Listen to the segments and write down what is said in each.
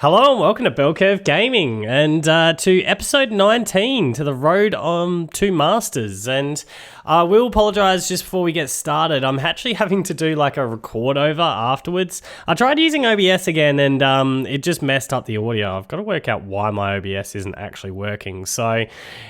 Hello and welcome to BellCurved Gaming and to episode 19, to the road to Masters. And I will apologise just before we get started. I'm actually having to do like a record over afterwards. I tried using OBS again and it just messed up the audio. I've got to work out why my OBS isn't actually working. So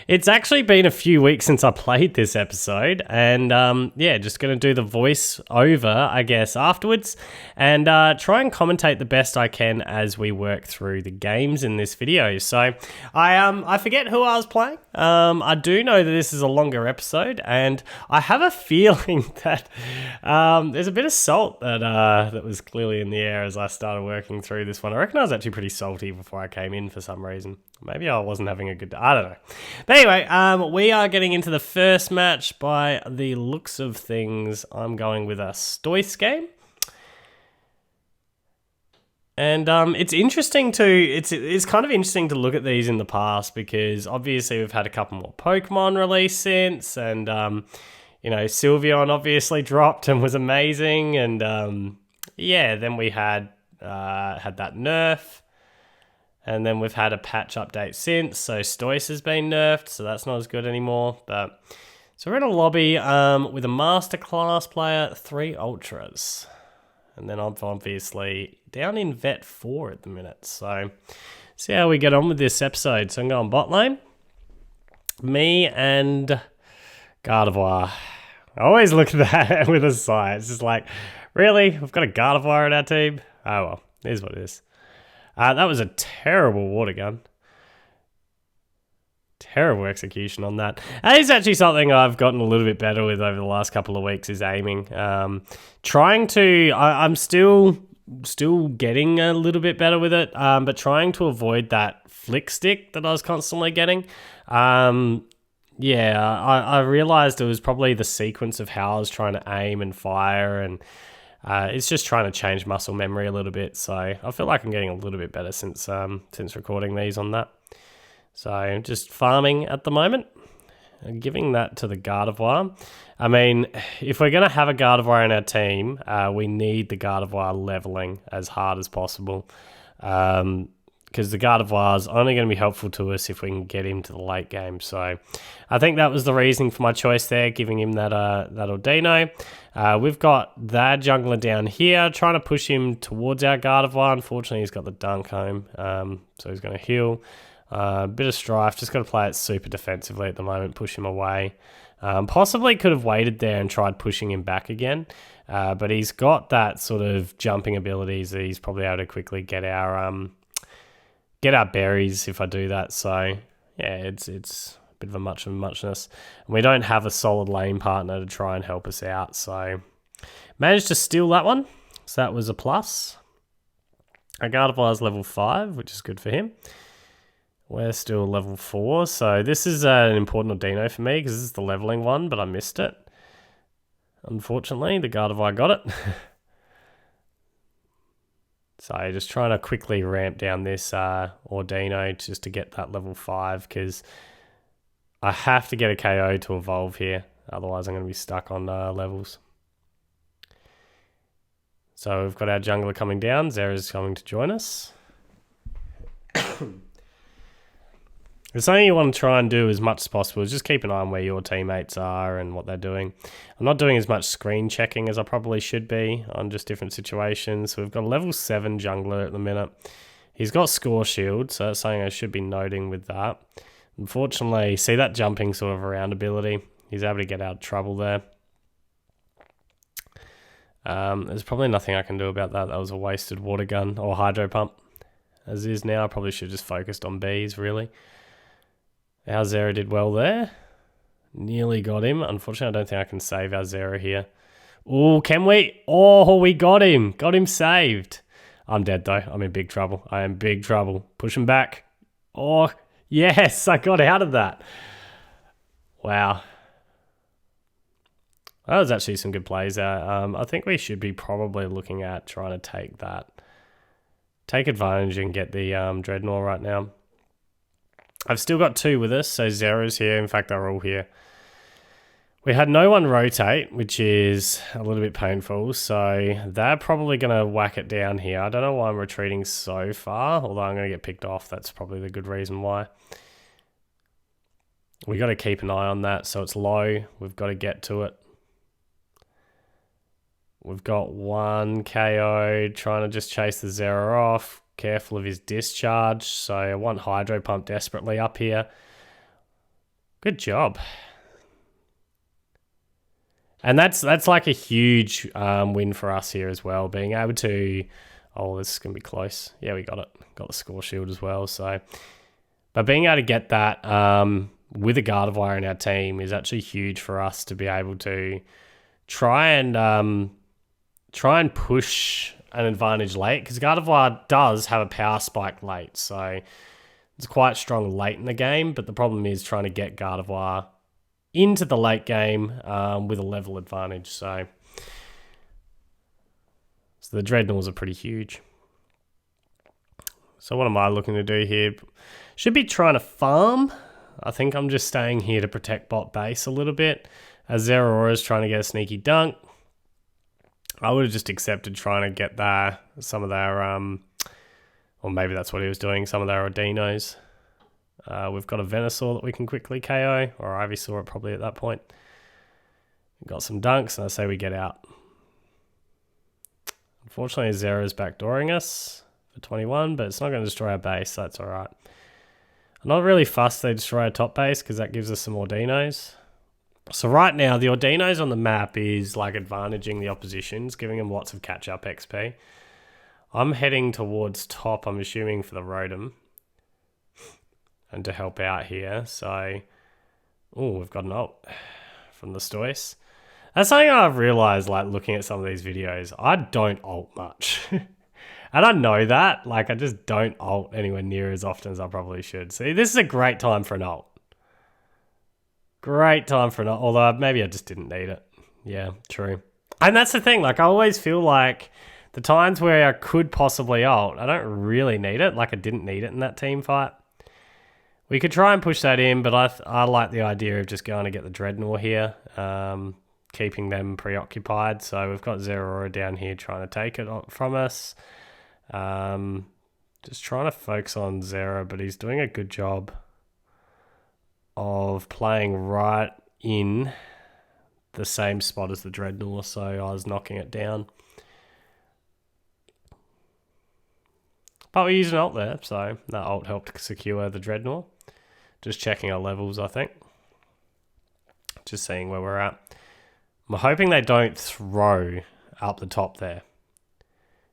it's actually been a few weeks since I played this episode and yeah, just going to do the voice over, I guess, afterwards and try and commentate the best I can as we work through the games in this video. So I forget who I was playing. I do know that this is a longer episode, and I have a feeling that there's a bit of salt that was clearly in the air as I started working through this one. I reckon I was actually pretty salty before I came in for some reason. Maybe I wasn't having a good day. I don't know. But anyway, we are getting into the first match. By the looks of things, I'm going with a Stoice game. And it's interesting it's kind of interesting to look at these in the past because obviously we've had a couple more Pokemon released since, and Sylveon obviously dropped and was amazing, and yeah, then we had that nerf, and then we've had a patch update since, so Stoice has been nerfed, so that's not as good anymore. But so we're in a lobby with a Masterclass player, 3 Ultras. And then I'm obviously down in Vet 4 at the minute. So, see how we get on with this episode. So I'm going bot lane. Me and Gardevoir. I always look at that with a sigh. It's just like, really? We've got a Gardevoir in our team? Oh well, here's what it is. That was a terrible water gun. Terrible execution on that. That is actually something I've gotten a little bit better with over the last couple of weeks, is aiming. I'm still getting a little bit better with it, but trying to avoid that flick stick that I was constantly getting. I realized it was probably the sequence of how I was trying to aim and fire, and it's just trying to change muscle memory a little bit. So I feel like I'm getting a little bit better since recording these on that. So just farming at the moment, and giving that to the Gardevoir. I mean, if we're going to have a Gardevoir in our team, we need the Gardevoir leveling as hard as possible, because the Gardevoir is only going to be helpful to us if we can get him to the late game. So I think that was the reasoning for my choice there, giving him that Ordino. We've got that jungler down here, trying to push him towards our Gardevoir. Unfortunately, he's got the dunk home, so he's going to heal. Bit of strife, just got to play it super defensively at the moment, push him away. Possibly could have waited there and tried pushing him back again, but he's got that sort of jumping abilities that he's probably able to quickly get our berries if I do that. So yeah, it's a bit of a muchness. And we don't have a solid lane partner to try and help us out, so managed to steal that one, so that was a plus. Our Gardevoir is level 5, which is good for him. We're still level 4, so this is an important Ordino for me because this is the leveling one, but I missed it. Unfortunately, the Gardevoir got it. So just trying to quickly ramp down this Ordino just to get that level 5, because I have to get a KO to evolve here. Otherwise, I'm going to be stuck on levels. So we've got our jungler coming down. Zera's coming to join us. It's something you want to try and do as much as possible is just keep an eye on where your teammates are and what they're doing. I'm not doing as much screen checking as I probably should be on just different situations. So we've got a level 7 jungler at the minute. He's got score shield, so that's something I should be noting with that. Unfortunately, see that jumping sort of around ability. He's able to get out of trouble there. There's probably nothing I can do about that. That was a wasted water gun or hydro pump. As is now, I probably should have just focused on bees, really. Our Zera did well there. Nearly got him. Unfortunately, I don't think I can save our Zera here. Oh, can we? Oh, we got him. Got him saved. I'm dead, though. I'm in big trouble. I am big trouble. Push him back. Oh, yes. I got out of that. Wow. That was actually some good plays there. I think we should be probably looking at trying to take advantage and get the Dreadnought right now. I've still got 2 with us, so Zera's here. In fact, they're all here. We had no one rotate, which is a little bit painful, so they're probably going to whack it down here. I don't know why I'm retreating so far, although I'm going to get picked off. That's probably the good reason why. We got to keep an eye on that, so it's low. We've got to get to it. We've got one KO trying to just chase the Zero off. Careful of his discharge, so I want Hydro Pump desperately up here. Good job. And that's like a huge win for us here as well, being able to... Oh, this is going to be close. Yeah, we got it. Got the score shield as well. So, but being able to get that with a Gardevoir in our team is actually huge for us to be able to try and push an advantage late, because Gardevoir does have a power spike late. So it's quite strong late in the game, but the problem is trying to get Gardevoir into the late game with a level advantage. So the Dreadnoughts are pretty huge. So what am I looking to do here? Should be trying to farm. I think I'm just staying here to protect bot base a little bit, as Zeraora is trying to get a sneaky dunk. I would have just accepted trying to get some of their, or maybe that's what he was doing, some of their Ordinos. We've got a Venusaur that we can quickly KO, or Ivysaur probably at that point. We've got some dunks, and I say we get out. Unfortunately, Zera's backdooring us for 21, but it's not going to destroy our base, so that's alright. I'm not really fussed they destroy our top base, because that gives us some Ordinos. So right now, the Ordinos on the map is like advantaging the oppositions, giving them lots of catch-up XP. I'm heading towards top, I'm assuming, for the Rotom. And to help out here, so... Oh, we've got an ult from the Stoice. That's something I've realised, like, looking at some of these videos. I don't ult much. And I know that. Like, I just don't ult anywhere near as often as I probably should. See, this is a great time for an ult. Great time for an ult. Although, maybe I just didn't need it. Yeah, true. And that's the thing. Like, I always feel like the times where I could possibly ult, I don't really need it. Like, I didn't need it in that team fight. We could try and push that in, but I like the idea of just going to get the Dreadnought here, keeping them preoccupied. So we've got Zeraora down here trying to take it from us. Just trying to focus on Zera, but he's doing a good job of playing right in the same spot as the Dreadnought, so I was knocking it down. But we used an ult there, so that ult helped secure the Dreadnought. Just checking our levels, I think. Just seeing where we're at. I'm hoping they don't throw up the top there,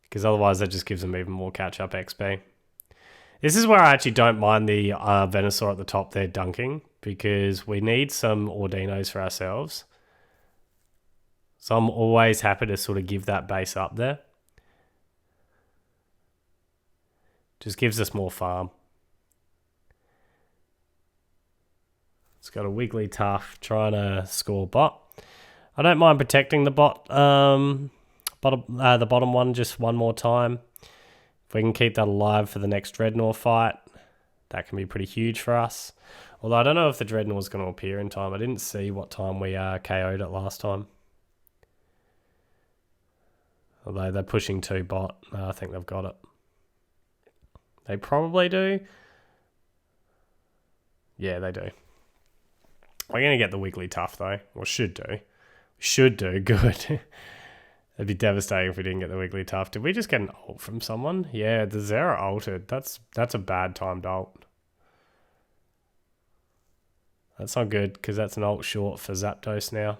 because otherwise that just gives them even more catch-up XP. This is where I actually don't mind the Venusaur at the top there dunking, because we need some Ordinos for ourselves. So I'm always happy to sort of give that base up there. Just gives us more farm. It's got a Wigglytuff trying to score bot. I don't mind protecting the bot, the bottom one just one more time. If we can keep that alive for the next Dreadnought fight, that can be pretty huge for us. Although I don't know if the Dreadnought is going to appear in time. I didn't see what time we KO'd it last time. Although they're pushing 2 bot, I think they've got it. They probably do. Yeah, they do. We're going to get the Wigglytuff though, or should do. Should do, good. It'd be devastating if we didn't get the Wigglytuff. Did we just get an ult from someone? Yeah, the Zera ulted. That's a bad timed ult. That's not good, because that's an ult short for Zapdos now.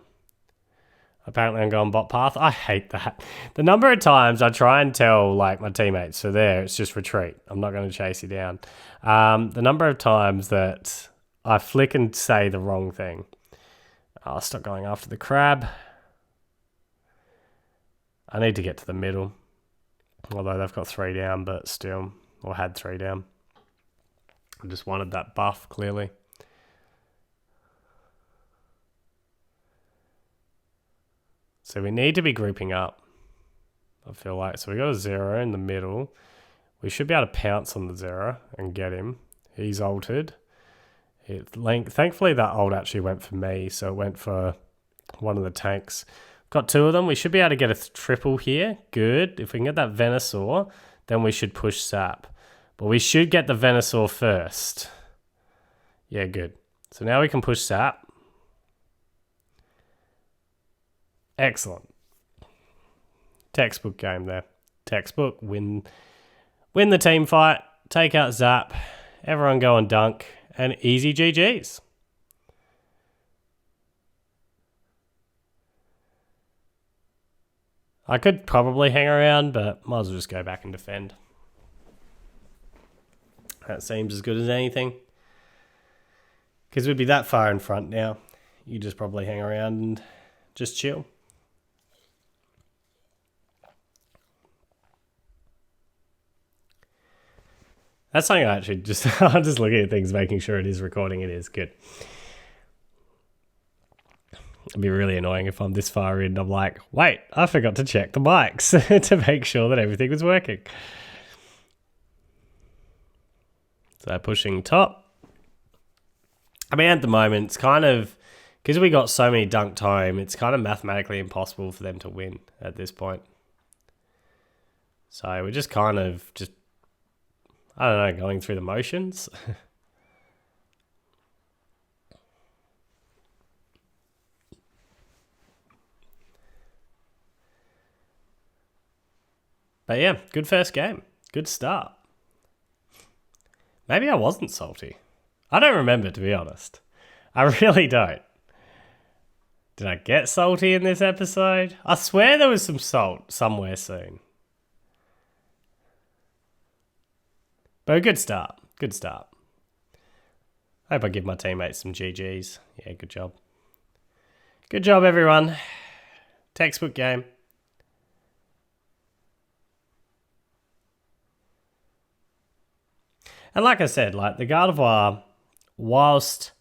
Apparently I'm going bot path. I hate that. The number of times I try and tell like my teammates, so there, it's just retreat. I'm not going to chase you down. The number of times that I flick and say the wrong thing. I'll stop going after the crab. I need to get to the middle. Although they've got 3 down, but still, or had 3 down. I just wanted that buff, clearly. So we need to be grouping up, I feel like. So we got a Zera in the middle. We should be able to pounce on the Zera and get him. He's ulted. Thankfully that ult actually went for me, so it went for one of the tanks. Got two of them. We should be able to get a triple here. Good. If we can get that Venusaur, then we should push Sap. But we should get the Venusaur first. Yeah, good. So now we can push Sap. Excellent. Textbook game there. Textbook. Win the team fight. Take out Zap. Everyone go and dunk. And easy GG's. I could probably hang around, but might as well just go back and defend. That seems as good as anything. Because we'd be that far in front now. You just probably hang around and just chill. That's something I actually just... I'm just looking at things, making sure it is recording. It is. Good. It'd be really annoying if I'm this far in and I'm like, wait, I forgot to check the mics to make sure that everything was working. So pushing top. I mean, at the moment, it's kind of... Because we got so many dunked home, it's kind of mathematically impossible for them to win at this point. So we're just kind of just... I don't know, going through the motions. But yeah, good first game. Good start. Maybe I wasn't salty. I don't remember, to be honest. I really don't. Did I get salty in this episode? I swear there was some salt somewhere soon. But a good start. Good start. I hope I give my teammates some GGs. Yeah, good job. Good job, everyone. Textbook game. And like I said, like the Gardevoir, whilst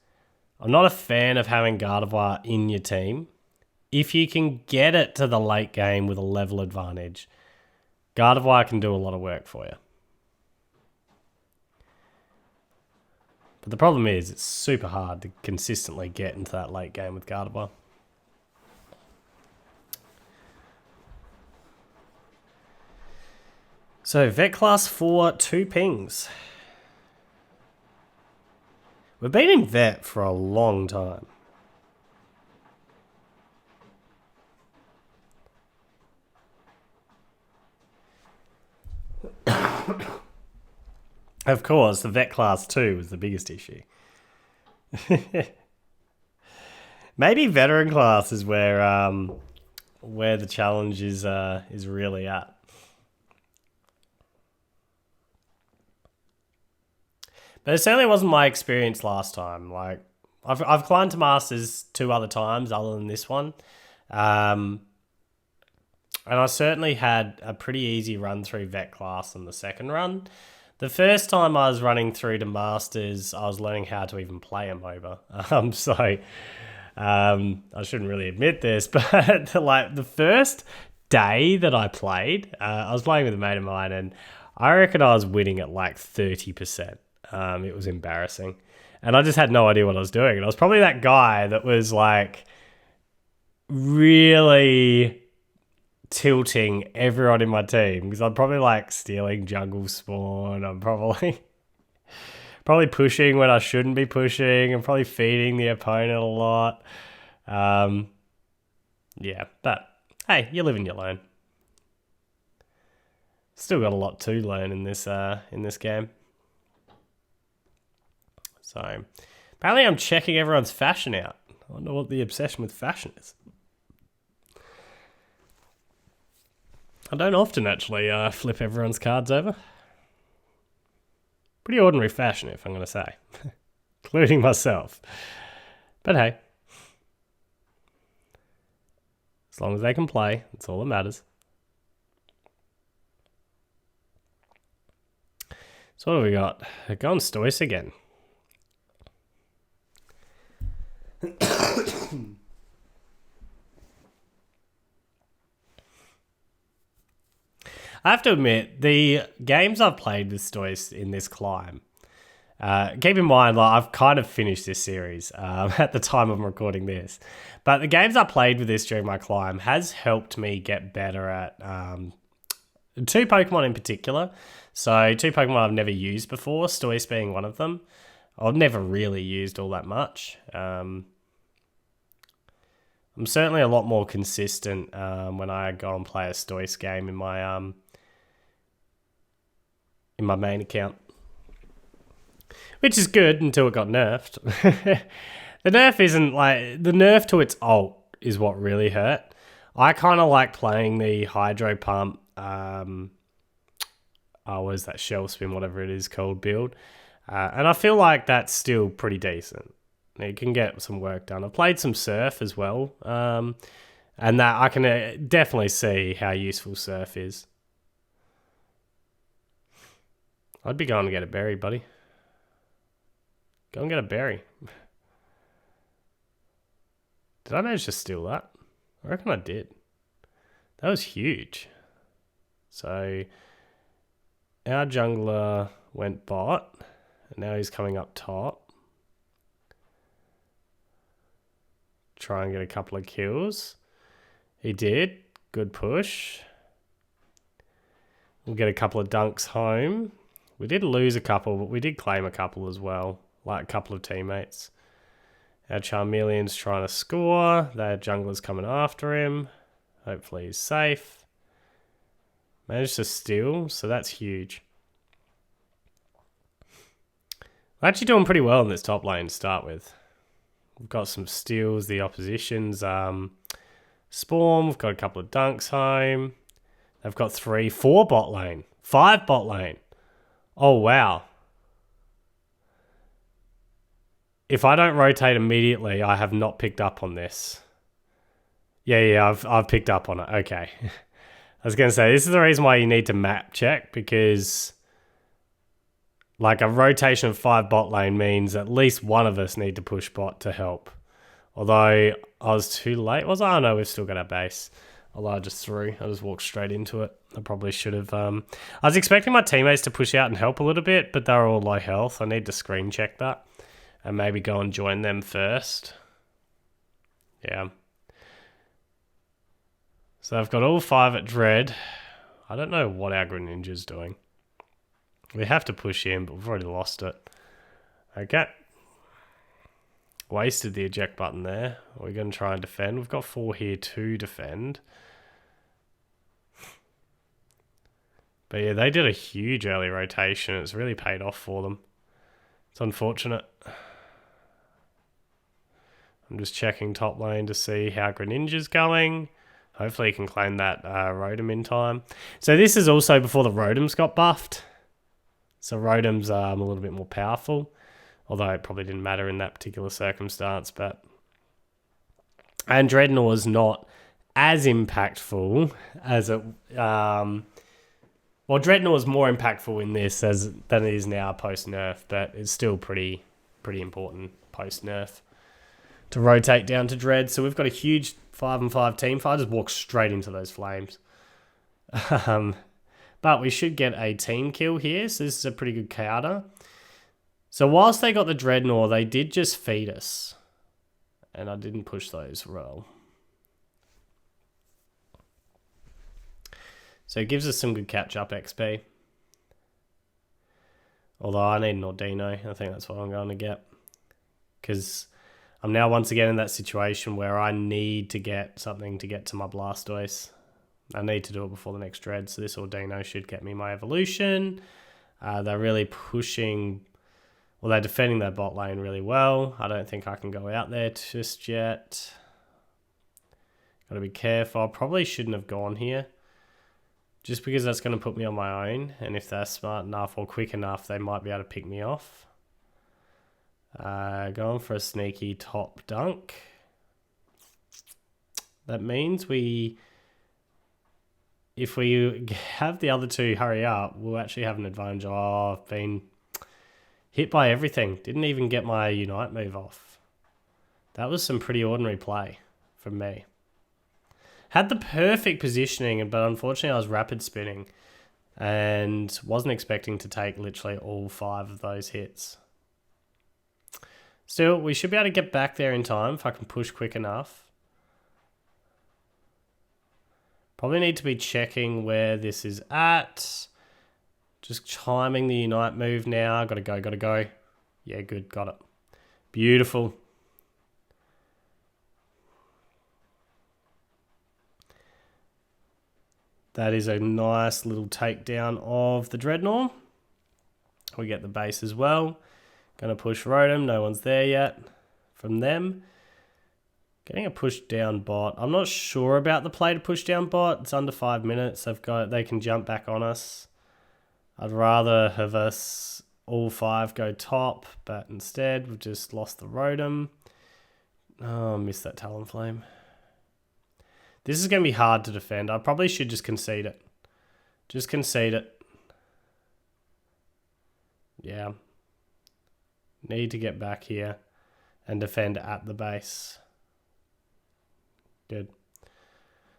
I'm not a fan of having Gardevoir in your team, if you can get it to the late game with a level advantage, Gardevoir can do a lot of work for you. But the problem is it's super hard to consistently get into that late game with Gardevoir. So, Vet Class 4, 2 pings. We've been in Vet for a long time. Of course, the Vet Class 2 was the biggest issue. Maybe Veteran Class is where the challenge is really at. But it certainly wasn't my experience last time. Like, I've climbed to Masters 2 other times other than this one. And I certainly had a pretty easy run through Vet Class on the second run. The first time I was running through to Masters, I was learning how to even play a MOBA. I shouldn't really admit this, but like the first day that I played, I was playing with a mate of mine, and I reckon I was winning at like 30%. It was embarrassing. And I just had no idea what I was doing. And I was probably that guy that was like really tilting everyone in my team, because I'm probably like stealing jungle spawn. I'm probably pushing when I shouldn't be pushing. I'm probably feeding the opponent a lot. Yeah, but hey, you live and you learn. Still got a lot to learn in this game. So apparently I'm checking everyone's fashion out. I wonder what the obsession with fashion is. I don't often actually flip everyone's cards over. Pretty ordinary fashion, if I'm going to say. Including myself. But hey. As long as they can play, that's all that matters. So what have we got? Going Stoice again. I have to admit, the games I've played with Stoice in this climb, Keep in mind, like, I've kind of finished this series at the time I'm recording this. But the games I played with this during my climb has helped me get better at two Pokemon in particular. So two Pokemon I've never used before, Stoice being one of them. I've never really used all that much. I'm certainly a lot more consistent when I go and play a Stoice game in my main account, which is good until it got nerfed. The nerf isn't like the nerf to its ult is what really hurt. I kind of like playing the Hydro Pump. What is that, Shell Spin, whatever it is called, build. And I feel like that's still pretty decent. It can get some work done. I've played some Surf as well. And that I can definitely see how useful Surf is. I'd be going to get a berry, buddy. Go and get a berry. Did I manage to steal that? I reckon I did. That was huge. So our jungler went bot, and now he's coming up top. Try and get a couple of kills. He did. Good push. We'll get a couple of dunks home. We did lose a couple, but we did claim a couple as well, like a couple of teammates. Our Charmeleon's trying to score. Their jungler's coming after him. Hopefully he's safe. Managed to steal, so that's huge. We're actually doing pretty well in this top lane to start with. We've got some steals. The opposition's spawn. We've got a couple of dunks home. They've got 4 bot lane. 5 bot lane. Oh, wow. If I don't rotate immediately, I have not picked up on this. Yeah, I've picked up on it. Okay. I was going to say, this is the reason why you need to map check, because like a rotation of 5 bot lane means at least one of us need to push bot to help. Although I was too late, was I? Oh, no, we've still got our base. Although I just walked straight into it. I probably should have. I was expecting my teammates to push out and help a little bit, but they're all low health. I need to screen check that and maybe go and join them first. Yeah. So I've got all 5 at Dread. I don't know what our Greninja's doing. We have to push in, but we've already lost it. Okay. Wasted the eject button there. We're going to try and defend. We've got 4 here to defend. But yeah, they did a huge early rotation. It's really paid off for them. It's unfortunate. I'm just checking top lane to see how Greninja's going. Hopefully he can claim that Rotom in time. So this is also before the Rotoms got buffed. So Rotom's a little bit more powerful. Although it probably didn't matter in that particular circumstance. And Dreadnought was not as impactful as it... Well, Dreadnought was more impactful in this than it is now post-nerf. But it's still pretty important post-nerf to rotate down to Dread. So we've got a huge 5-on-5 team fight. I just walked straight into those flames. But we should get a team kill here. So this is a pretty good counter. So whilst they got the Dreadnought, they did just feed us. And I didn't push those well. So it gives us some good catch-up XP. Although I need an Ordino. I think that's what I'm going to get. Because I'm now once again in that situation where I need to get something to get to my Blastoise. I need to do it before the next Dread. So this Ordino should get me my evolution. They're really pushing... Well, they're defending their bot lane really well. I don't think I can go out there just yet. Got to be careful. I probably shouldn't have gone here. Just because that's going to put me on my own. And if they're smart enough or quick enough, they might be able to pick me off. Going for a sneaky top dunk. That means if we have the other two hurry up, we'll actually have an advantage. Oh, I've been hit by everything. Didn't even get my Unite move off. That was some pretty ordinary play from me. Had the perfect positioning, but unfortunately I was rapid spinning and wasn't expecting to take literally all 5 of those hits. Still, we should be able to get back there in time if I can push quick enough. Probably need to be checking where this is at. Just chiming the Unite move now. Gotta go, gotta go. Yeah, good, got it. Beautiful. That is a nice little takedown of the Dreadnought. We get the base as well. Gonna push Rotom, no one's there yet from them. Getting a push down bot. I'm not sure about the play to push down bot. It's under 5 minutes. They can jump back on us. I'd rather have us all 5 go top, but instead we've just lost the Rotom. Oh, I missed that Talonflame. This is going to be hard to defend. I probably should just concede it. Just concede it. Yeah. Need to get back here and defend at the base. Good.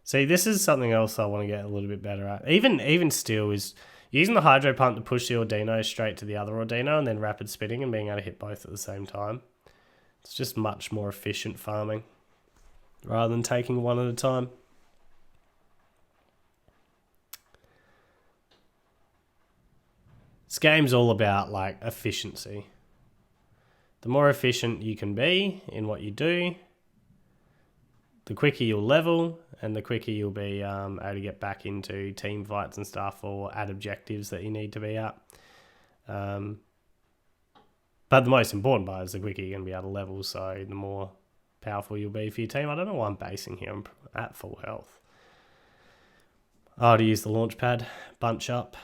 See, this is something else I want to get a little bit better at. Even still is using the Hydro Pump to push the Ordino straight to the other Ordino and then rapid spinning and being able to hit both at the same time. It's just much more efficient farming rather than taking one at a time. This game's all about like efficiency. The more efficient you can be in what you do, the quicker you'll level and the quicker you'll be able to get back into team fights and stuff or at objectives that you need to be at. But the most important part is the quicker you're going to be able to level, so the more powerful you'll be for your team. I don't know why I'm basing here. I'm at full health. Oh, to use the launch pad. Bunch up.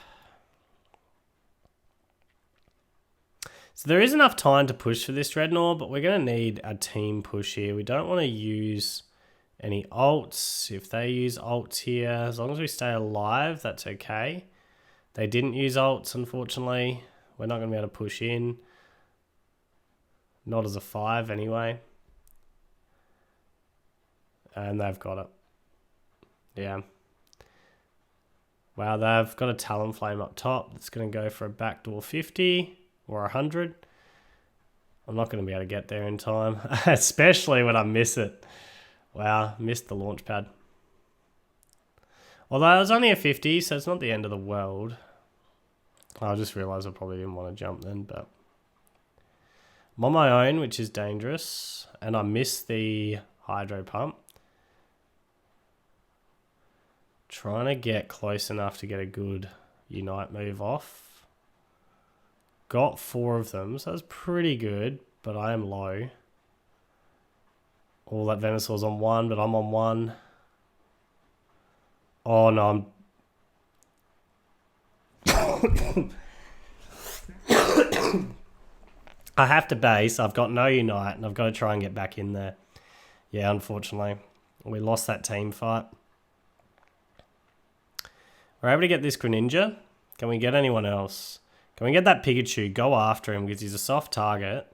So there is enough time to push for this Dreadnought, but we're going to need a team push here. We don't want to use any ults. If they use ults here, as long as we stay alive, that's okay. They didn't use ults, unfortunately. We're not going to be able to push in. Not as a 5 anyway. And they've got it. Yeah. Wow, they've got a Talonflame up top. That's going to go for a backdoor 50 or 100. I'm not going to be able to get there in time, especially when I miss it. Wow, missed the launch pad. Although it was only a 50, so it's not the end of the world. I just realised I probably didn't want to jump then, but I'm on my own, which is dangerous, and I missed the Hydro Pump. Trying to get close enough to get a good Unite move off. Got 4 of them, so that's pretty good, but I am low. All that Venusaur's on 1, but I'm on 1. Oh no, I have to base. I've got no Unite, and I've got to try and get back in there. Yeah, unfortunately, we lost that team fight. We're able to get this Greninja. Can we get anyone else? Can we get that Pikachu? Go after him because he's a soft target.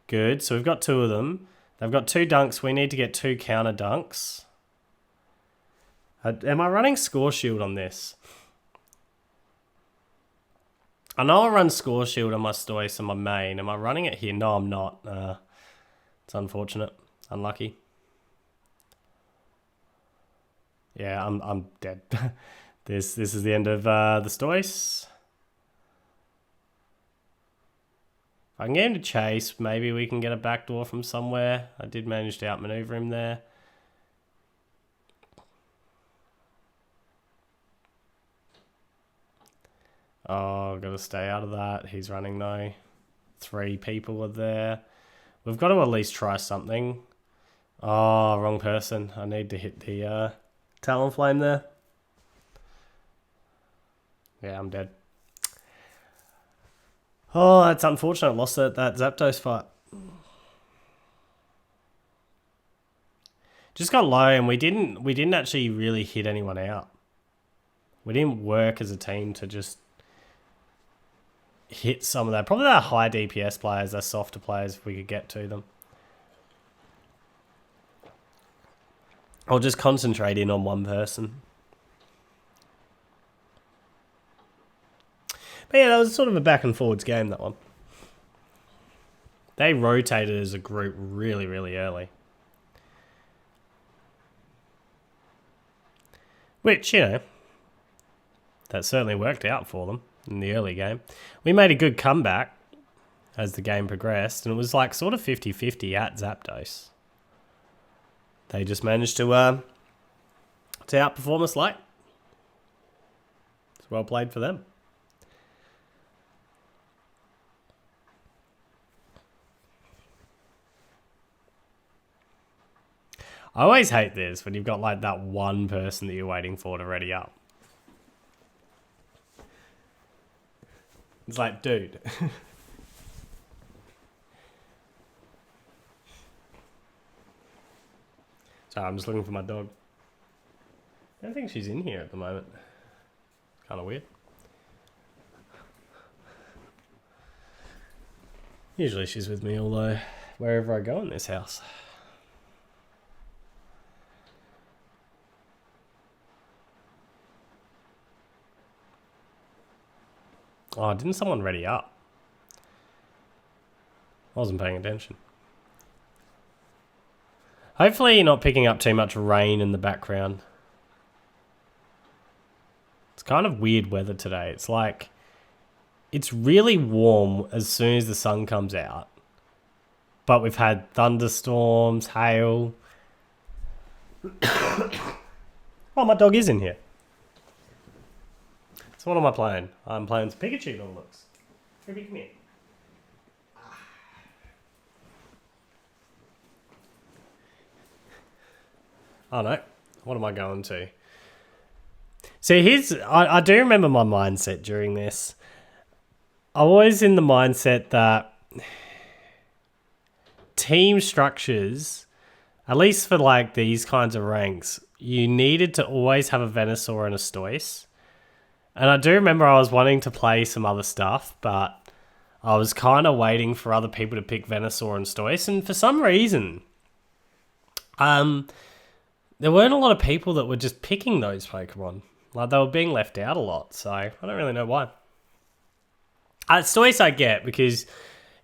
Good. So we've got 2 of them. They've got 2 dunks. We need to get 2 counter dunks. Am I running Score Shield on this? I know I run Score Shield on my Stoice and my main. Am I running it here? No, I'm not. It's unfortunate. Unlucky. Yeah, I'm dead. This is the end of the Stoice. If I can get him to chase, maybe we can get a backdoor from somewhere. I did manage to outmaneuver him there. Oh, I've got to stay out of that. He's running though. 3 people are there. We've got to at least try something. Oh, wrong person. I need to hit the Talonflame there. Yeah, I'm dead. Oh, that's unfortunate. Lost that Zapdos fight. Just got low, and we didn't actually really hit anyone out. We didn't work as a team to just hit some of that. Probably our high DPS players, our softer players, if we could get to them. Or just concentrate in on one person. But yeah, that was sort of a back and forwards game, that one. They rotated as a group really, really early. Which, you know, that certainly worked out for them in the early game. We made a good comeback as the game progressed, and it was like sort of 50-50 at Zapdos. They just managed to outperform us late. It's well played for them. I always hate this when you've got like that one person that you're waiting for to ready up. It's like, dude. Sorry, I'm just looking for my dog. I don't think she's in here at the moment. Kind of weird. Usually she's with me, although wherever I go in this house. Oh, didn't someone ready up? I wasn't paying attention. Hopefully you're not picking up too much rain in the background. It's kind of weird weather today. It's like, it's really warm as soon as the sun comes out. But we've had thunderstorms, hail. Oh, my dog is in here. So what am I playing? I'm playing some Pikachu by the looks. Ruby, come here. Oh no, what am I going to? See, I do remember my mindset during this. I'm always in the mindset that team structures, at least for like these kinds of ranks, you needed to always have a Venusaur and a Stoice. And I do remember I was wanting to play some other stuff, but I was kind of waiting for other people to pick Venusaur and Stoice. And for some reason, there weren't a lot of people that were just picking those Pokemon. Like, they were being left out a lot, so I don't really know why. Stoice I get, because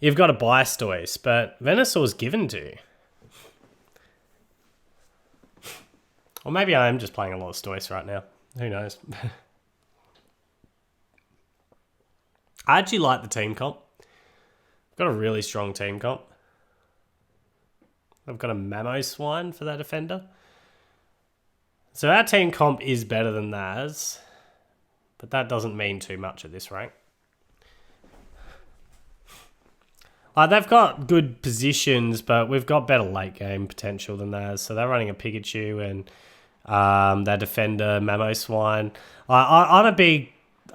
you've got to buy Stoice, but Venusaur's given to you. Or maybe I am just playing a lot of Stoice right now. Who knows? I actually like the team comp. I've got a really strong team comp. I've got a Mamoswine for that defender. So our team comp is better than theirs, but that doesn't mean too much at this rank. They've got good positions, but we've got better late game potential than theirs. So they're running a Pikachu and their defender Mamoswine.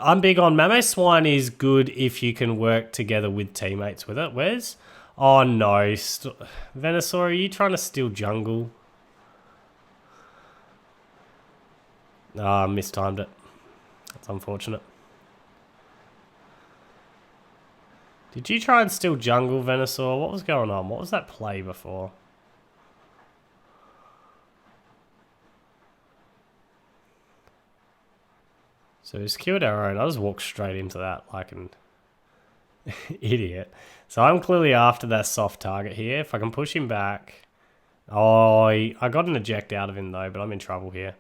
I'm big on Mamoswine is good if you can work together with teammates with it. Where's... Oh no, Venusaur, are you trying to steal jungle? I mistimed it. That's unfortunate. Did you try and steal jungle, Venusaur? What was going on? What was that play before? So he's killed our own. I just walked straight into that like an idiot. So I'm clearly after that soft target here. If I can push him back. Oh, I got an eject out of him though, but I'm in trouble here.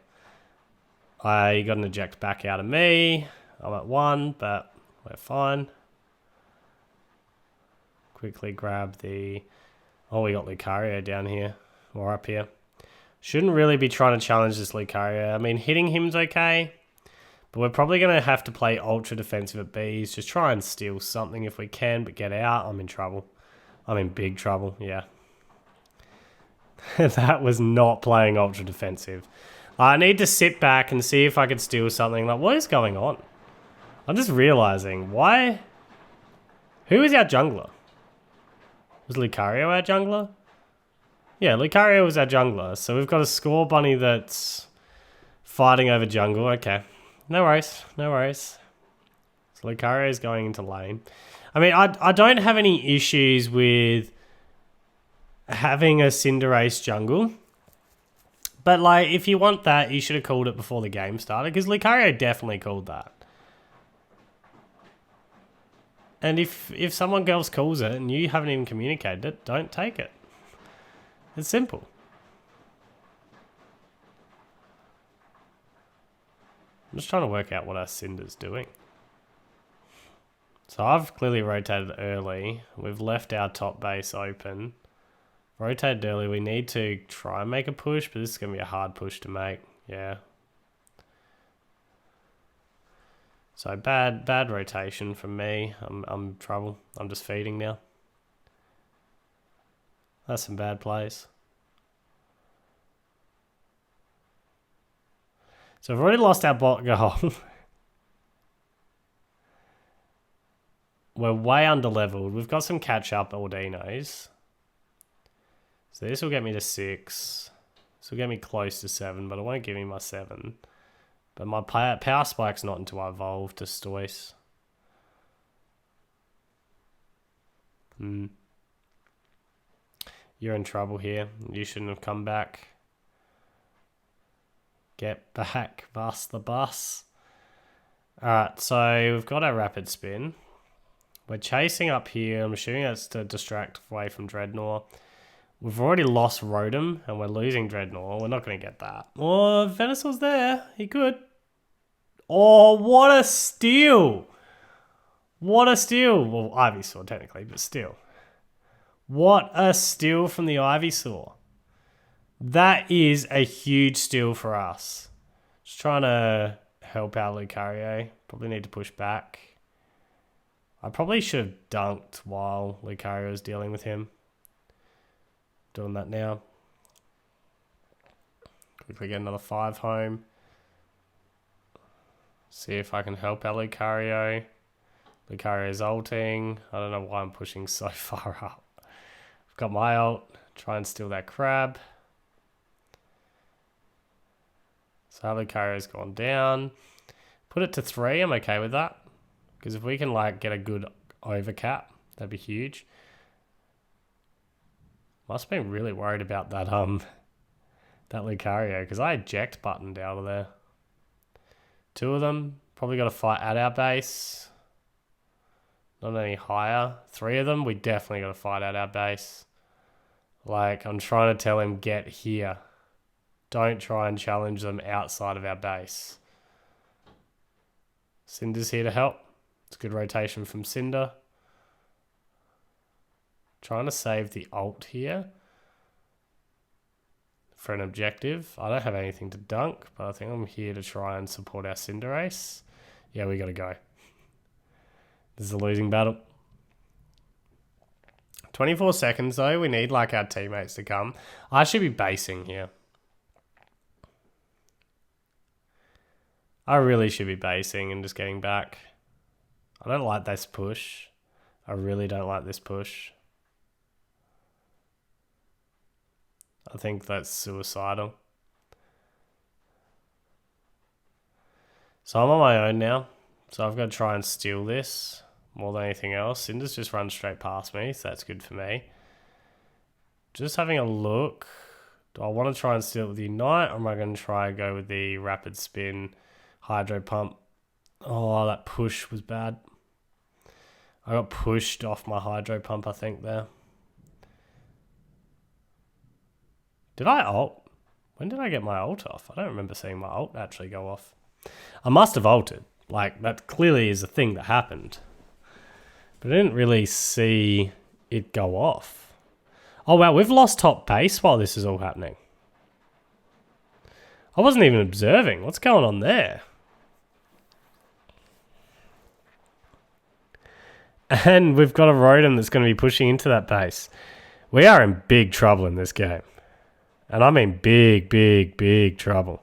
I got an eject back out of me. I'm at 1, but we're fine. Quickly grab the... Oh, we got Lucario down here. Or up here. Shouldn't really be trying to challenge this Lucario. I mean, hitting him's okay. But we're probably going to have to play ultra defensive at Bs. Just try and steal something if we can, but get out. I'm in trouble. I'm in big trouble, yeah. That was not playing ultra defensive. I need to sit back and see if I could steal something. Like, what is going on? I'm just realizing, why? Who is our jungler? Was Lucario our jungler? Yeah, Lucario was our jungler. So we've got a score bunny that's fighting over jungle. Okay. No worries. No worries. So Lucario is going into lane. I mean, I don't have any issues with having a Cinderace jungle. But, like, if you want that, you should have called it before the game started. Because Lucario definitely called that. And if someone else calls it and you haven't even communicated it, don't take it. It's simple. I'm just trying to work out what our Cinder's doing. So I've clearly rotated early. We've left our top base open. Rotated early. We need to try and make a push, but this is going to be a hard push to make. Yeah. So bad rotation from me. I'm in trouble. I'm just feeding now. That's some bad plays. So we've already lost our bot goal. We're way under leveled. We've got some catch up Ordinos. So this will get me to 6. This will get me close to 7, but it won't give me my 7. But my power spike's not until I evolve to Stoice. You're in trouble here. You shouldn't have come back. Get back, bus the bus. Alright, so we've got our rapid spin. We're chasing up here. I'm assuming that's to distract away from Dreadnought. We've already lost Rotom, and we're losing Dreadnought. We're not going to get that. Oh, Venusaur's there. He could. Oh, what a steal. What a steal. Well, Ivysaur, technically, but still. What a steal from the Ivysaur. That is a huge steal for us. Just trying to help out Lucario. Probably need to push back. I probably should have dunked while Lucario was dealing with him. Doing that now. Quickly get another 5 home. See if I can help our Lucario. Lucario's ulting. I don't know why I'm pushing so far up. I've got my ult. Try and steal that crab. So Lucario's gone down. Put it to 3. I'm okay with that. Because if we can like get a good overcap, that'd be huge. Must have been really worried about that that Lucario, because I eject buttoned out of there. 2 of them probably got to fight at our base. Not any higher. 3 of them we definitely got to fight at our base. Like I'm trying to tell him get here. Don't try and challenge them outside of our base. Cinder's here to help. It's a good rotation from Cinder. Trying to save the ult here for an objective. I don't have anything to dunk, but I think I'm here to try and support our Cinderace. Yeah, we got to go. This is a losing battle. 24 seconds though. We need like our teammates to come. I should be basing here. I really should be basing and just getting back. I don't like this push. I really don't like this push. I think that's suicidal. So I'm on my own now. So I've got to try and steal this more than anything else. Cinder's just run straight past me, so that's good for me. Just having a look. Do I want to try and steal it with the Unite, or am I going to try and go with the Rapid Spin Hydro Pump? Oh, that push was bad. I got pushed off my Hydro Pump, I think, there. Did I ult? When did I get my ult off? I don't remember seeing my ult actually go off. I must have ulted. Like, that clearly is a thing that happened. But I didn't really see it go off. Oh, wow, we've lost top base while this is all happening. I wasn't even observing. What's going on there? And we've got a Rotom that's going to be pushing into that base. We are in big trouble in this game. And I mean big, big, big trouble.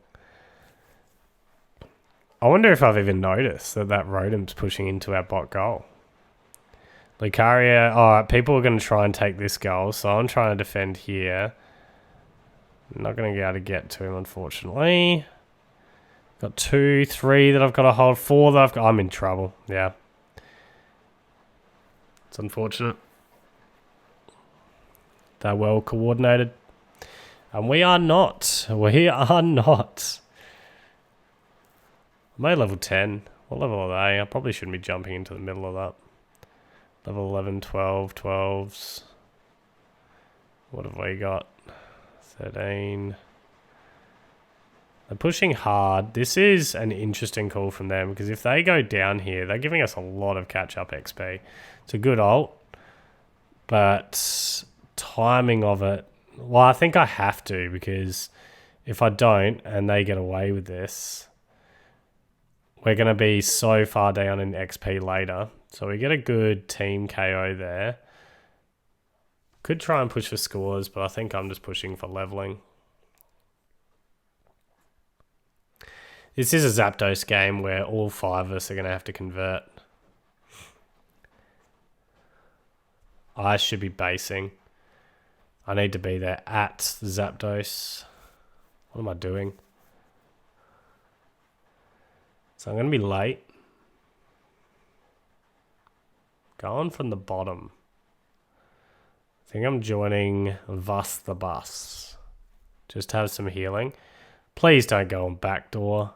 I wonder if I've even noticed that Rotom's pushing into our bot goal. Lucario, alright, people are going to try and take this goal, so I'm trying to defend here. I'm not going to be able to get to him, unfortunately. Got 2, 3 that I've got to hold, 4 that I've got. I'm in trouble, yeah. It's unfortunate. They're well coordinated. And we are not. We are not. I'm only level 10. What level are they? I probably shouldn't be jumping into the middle of that. Level 11, 12, 12s. What have we got? 13. They're pushing hard. This is an interesting call from them because if they go down here, they're giving us a lot of catch-up XP. It's a good ult, but timing of it... Well, I think I have to because if I don't and they get away with this, we're going to be so far down in XP later. So we get a good team KO there. Could try and push for scores, but I think I'm just pushing for leveling. This is a Zapdos game where all 5 of us are going to have to convert. I should be basing. I need to be there at the Zapdos. What am I doing? So I'm going to be late. Going from the bottom. I think I'm joining Thus the Bus. Just have some healing. Please don't go on backdoor.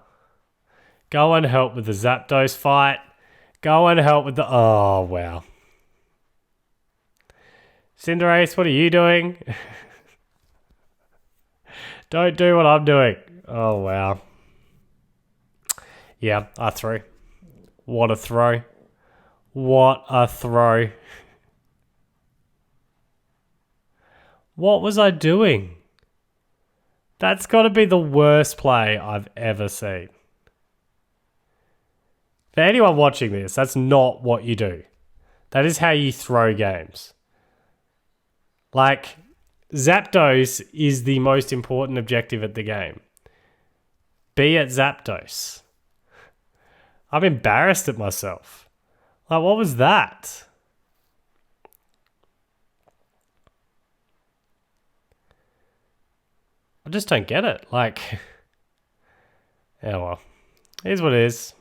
Go and help with the Zapdos fight. Go and help with the... Oh, wow. Cinderace, what are you doing? Don't do what I'm doing. Oh, wow. Yeah, I threw. What a throw. What a throw. What was I doing? That's got to be the worst play I've ever seen. For anyone watching this, that's not what you do. That is how you throw games. Like, Zapdos is the most important objective at the game. Be at Zapdos. I'm embarrassed at myself. Like, what was that? I just don't get it. Like, yeah, well, here's what it is.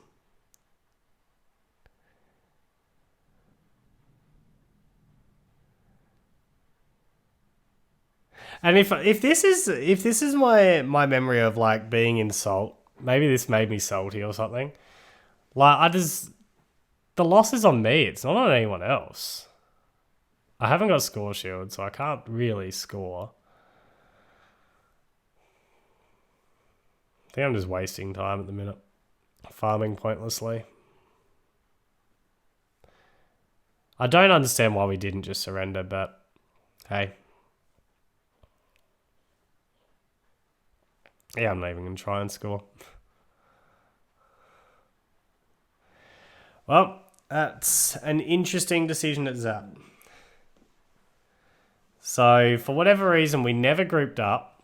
And if this is my memory of like being in salt, maybe this made me salty or something. Like the loss is on me. It's not on anyone else. I haven't got score shield, so I can't really score. I think I'm just wasting time at the minute, farming pointlessly. I don't understand why we didn't just surrender, but hey. Yeah, I'm not even going to try and score. Well, that's an interesting decision at Zap. So, for whatever reason, we never grouped up.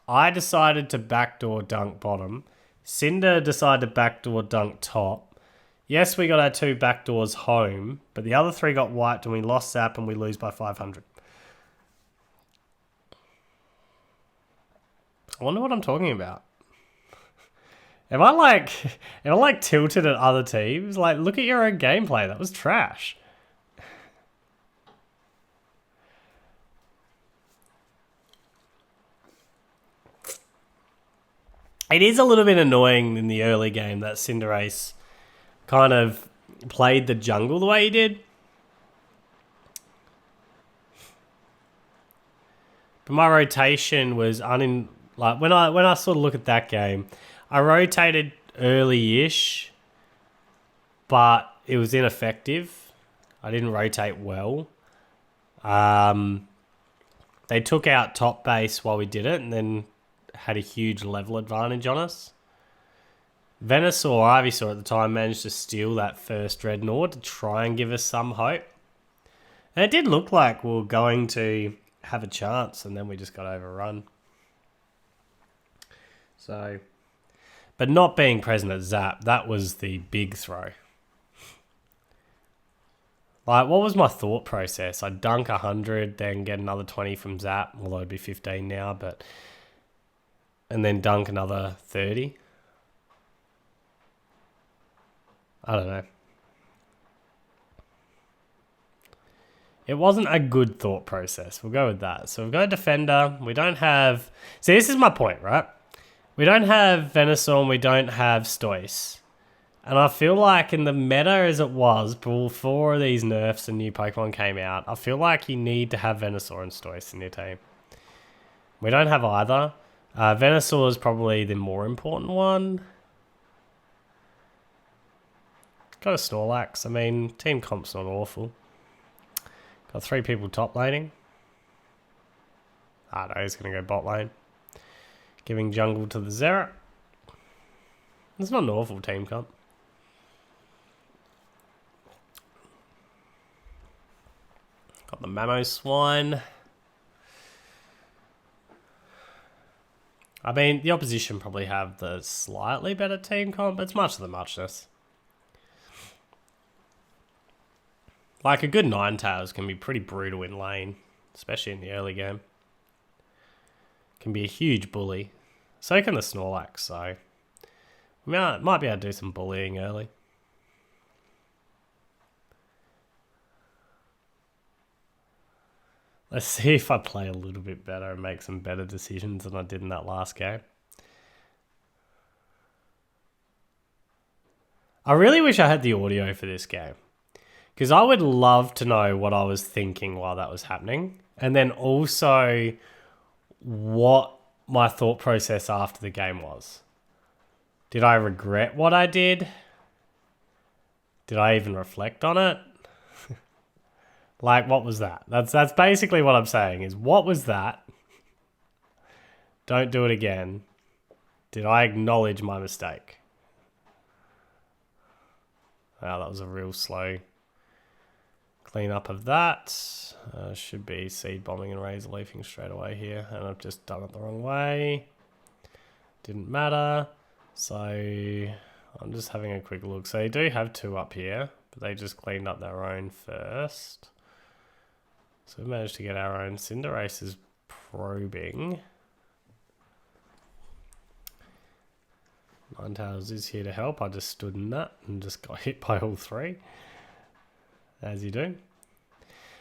I decided to backdoor dunk bottom. Cinder decided to backdoor dunk top. Yes, we got our 2 backdoors home, but the other 3 got wiped and we lost Zap and we lose by 500. I wonder what I'm talking about. Am I like tilted at other teams? Like, look at your own gameplay. That was trash. It is a little bit annoying in the early game that Cinderace kind of played the jungle the way he did. But my rotation was like when I sort of look at that game, I rotated early-ish, but it was ineffective. I didn't rotate well. They took out top base while we did it, and then had a huge level advantage on us. Venusaur, Ivysaur at the time managed to steal that first Dreadnought to try and give us some hope. And it did look like we were going to have a chance, and then we just got overrun. So, but not being present at Zap, that was the big throw. Like, what was my thought process? I'd dunk 100, then get another 20 from Zap, although it'd be 15 now, but... And then dunk another 30. I don't know. It wasn't a good thought process. We'll go with that. So we've got a defender. We don't have... See, this is my point, right? We don't have Venusaur and we don't have Stoice. And I feel like in the meta as it was, before these nerfs and new Pokemon came out, I feel like you need to have Venusaur and Stoice in your team. We don't have either. Venusaur is probably the more important one. Got a Snorlax. I mean, team comp's not awful. Got 3 people top laning. No, he's going to go bot lane. Giving jungle to the Zera. It's not an awful team comp. Got the Mamoswine. I mean, the opposition probably have the slightly better team comp, but it's much of the muchness. Like, a good Ninetales can be pretty brutal in lane, especially in the early game. Can be a huge bully. So can the Snorlax, so we might be able to do some bullying early. Let's see if I play a little bit better and make some better decisions than I did in that last game. I really wish I had the audio for this game, because I would love to know what I was thinking while that was happening, and then also what my thought process after the game was. Did I regret what I did? Did I even reflect on it? Like, what was that? That's basically what I'm saying, is what was that? Don't do it again. Did I acknowledge my mistake? Wow, that was a real slow clean up of that. Should be seed bombing and razor leafing straight away here, and I've just done it the wrong way. Didn't matter. So I'm just having a quick look. So they do have 2 up here, but they just cleaned up their own first. So we managed to get our own. Cinderace is probing. Ninetales is here to help. I just stood in that and just got hit by all 3. As you do.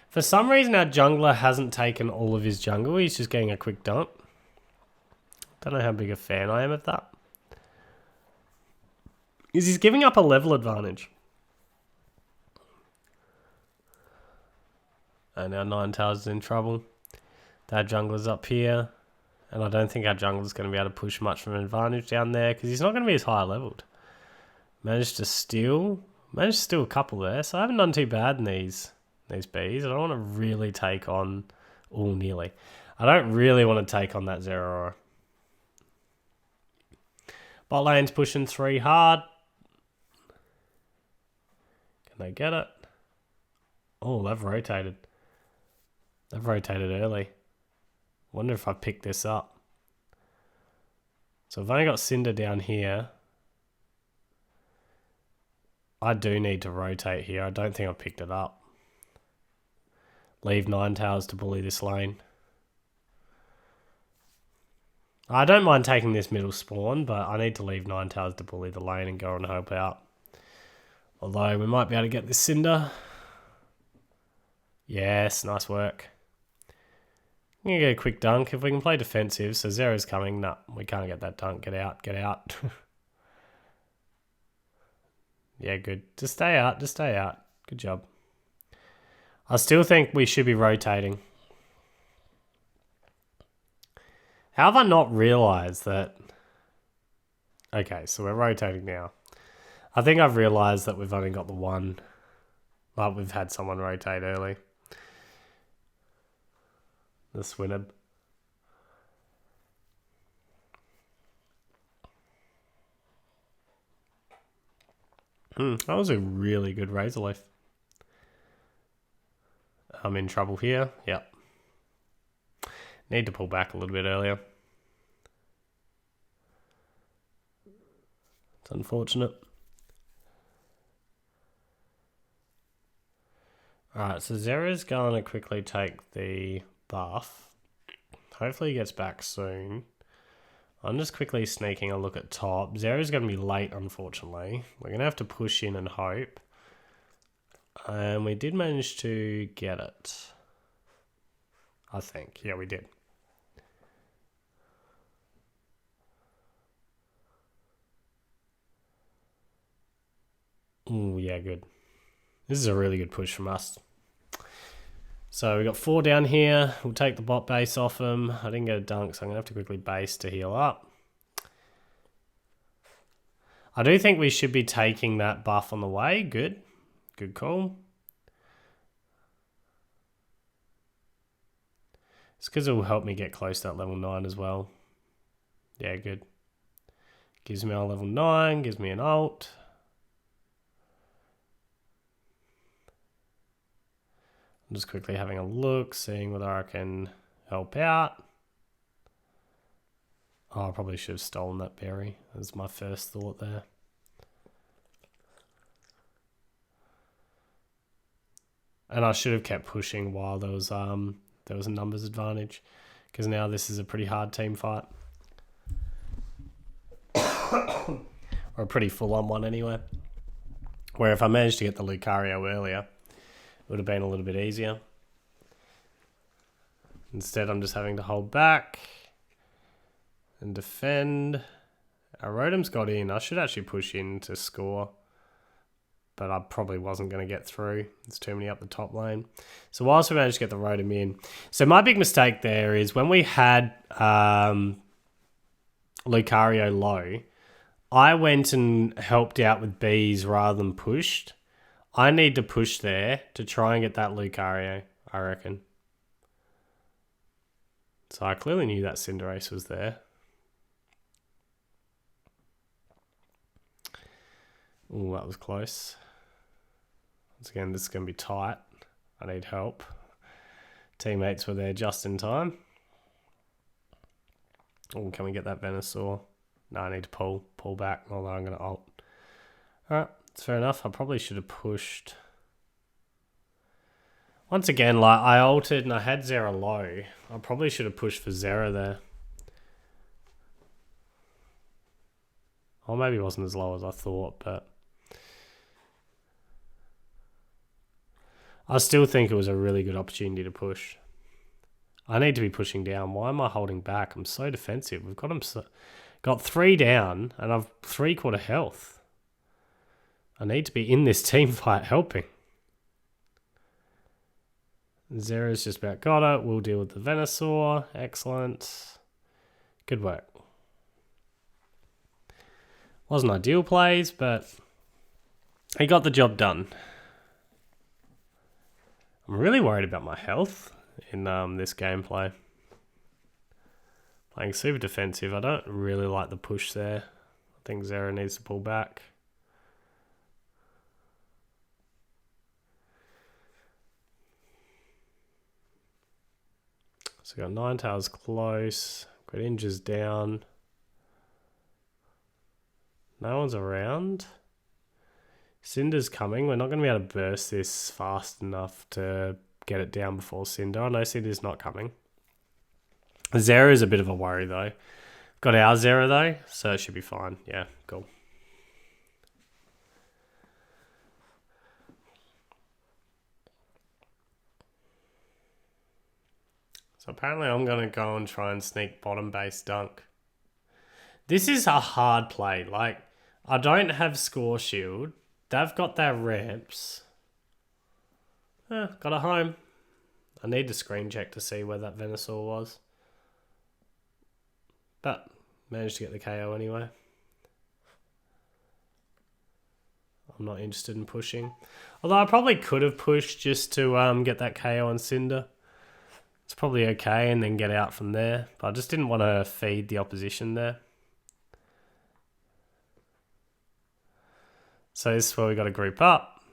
For some reason, our jungler hasn't taken all of his jungle. He's just getting a quick dump. Don't know how big a fan I am of that. Is he's giving up a level advantage. And our Ninetales is in trouble. That jungler's up here. And I don't think our jungler's going to be able to push much of an advantage down there, because he's not going to be as high leveled. Managed to steal a couple there, so I haven't done too bad in these bees. I don't want to really take on... nearly. I don't really want to take on that Zeraora. Bot lane's pushing 3 hard. Can they get it? Oh, they've rotated. They've rotated early. Wonder if I pick this up. So I've only got Cinder down here. I do need to rotate here. I don't think I picked it up. Leave Ninetales to bully this lane. I don't mind taking this middle spawn, but I need to leave Ninetales to bully the lane and go and help out. Although we might be able to get this Cinder. Yes, nice work. I'm going to get a quick dunk. If we can play defensive, so Zera's coming. No, we can't get that dunk. Get out, get out. Yeah, good. Just stay out, just stay out. Good job. I still think we should be rotating. How have I not realised that... Okay, so we're rotating now. I think I've realised that we've only got the one. Like, we've had someone rotate early. The Swinub. That was a really good Razor Leaf. I'm in trouble here. Yep. Need to pull back a little bit earlier. It's unfortunate. Alright, so Zera's going to quickly take the buff. Hopefully he gets back soon. I'm just quickly sneaking a look at top. Zera's going to be late, unfortunately. We're going to have to push in and hope. And we did manage to get it. I think. Yeah, we did. Ooh, yeah, good. This is a really good push from us. So we got 4 down here. We'll take the bot base off him. I didn't get a dunk, so I'm going to have to quickly base to heal up. I do think we should be taking that buff on the way. Good. Good call. It's because it will help me get close to that level 9 as well. Yeah, good. Gives me a level 9, gives me an ult. I'm just quickly having a look, seeing whether I can help out. Oh, I probably should have stolen that berry. That's my first thought there. And I should have kept pushing while there was a numbers advantage, because now this is a pretty hard team fight. Or a pretty full-on one anyway. Where if I managed to get the Lucario earlier, it would have been a little bit easier. Instead, I'm just having to hold back and defend. Our Rotom's got in. I should actually push in to score, but I probably wasn't going to get through. There's too many up the top lane. So whilst we managed to get the Rotom in. So my big mistake there is when we had Lucario low, I went and helped out with bees rather than pushed. I need to push there to try and get that Lucario, I reckon. So I clearly knew that Cinderace was there. Ooh, that was close. Once again, this is going to be tight. I need help. Teammates were there just in time. Oh, can we get that Venusaur? No, I need to pull back, although I'm going to ult. Alright, it's fair enough. I probably should have pushed. Once again, like I ulted and I had Zera low. I probably should have pushed for Zera there. Or maybe it wasn't as low as I thought, but I still think it was a really good opportunity to push. I need to be pushing down. Why am I holding back? I'm so defensive. We've got him got 3 down and I've 3/4 health. I need to be in this team fight helping. Zera's just about got it. We'll deal with the Venusaur. Excellent. Good work. Wasn't ideal plays, but he got the job done. I'm really worried about my health in this gameplay. Playing super defensive. I don't really like the push there. I think Zera needs to pull back. So we got Ninetales close. Got Injas down. No one's around. Cinder's coming. We're not going to be able to burst this fast enough to get it down before Cinder. I know Cinder's not coming. Zera is a bit of a worry though. Got our Zera though, so it should be fine. Yeah, cool. So apparently I'm going to go and try and sneak bottom base dunk. This is a hard play. Like, I don't have score shield. They've got their ramps. Got a home. I need to screen check to see where that Venusaur was. But managed to get the KO anyway. I'm not interested in pushing. Although I probably could have pushed just to get that KO on Cinder. It's probably okay and then get out from there. But I just didn't want to feed the opposition there. So this is where we got to group up.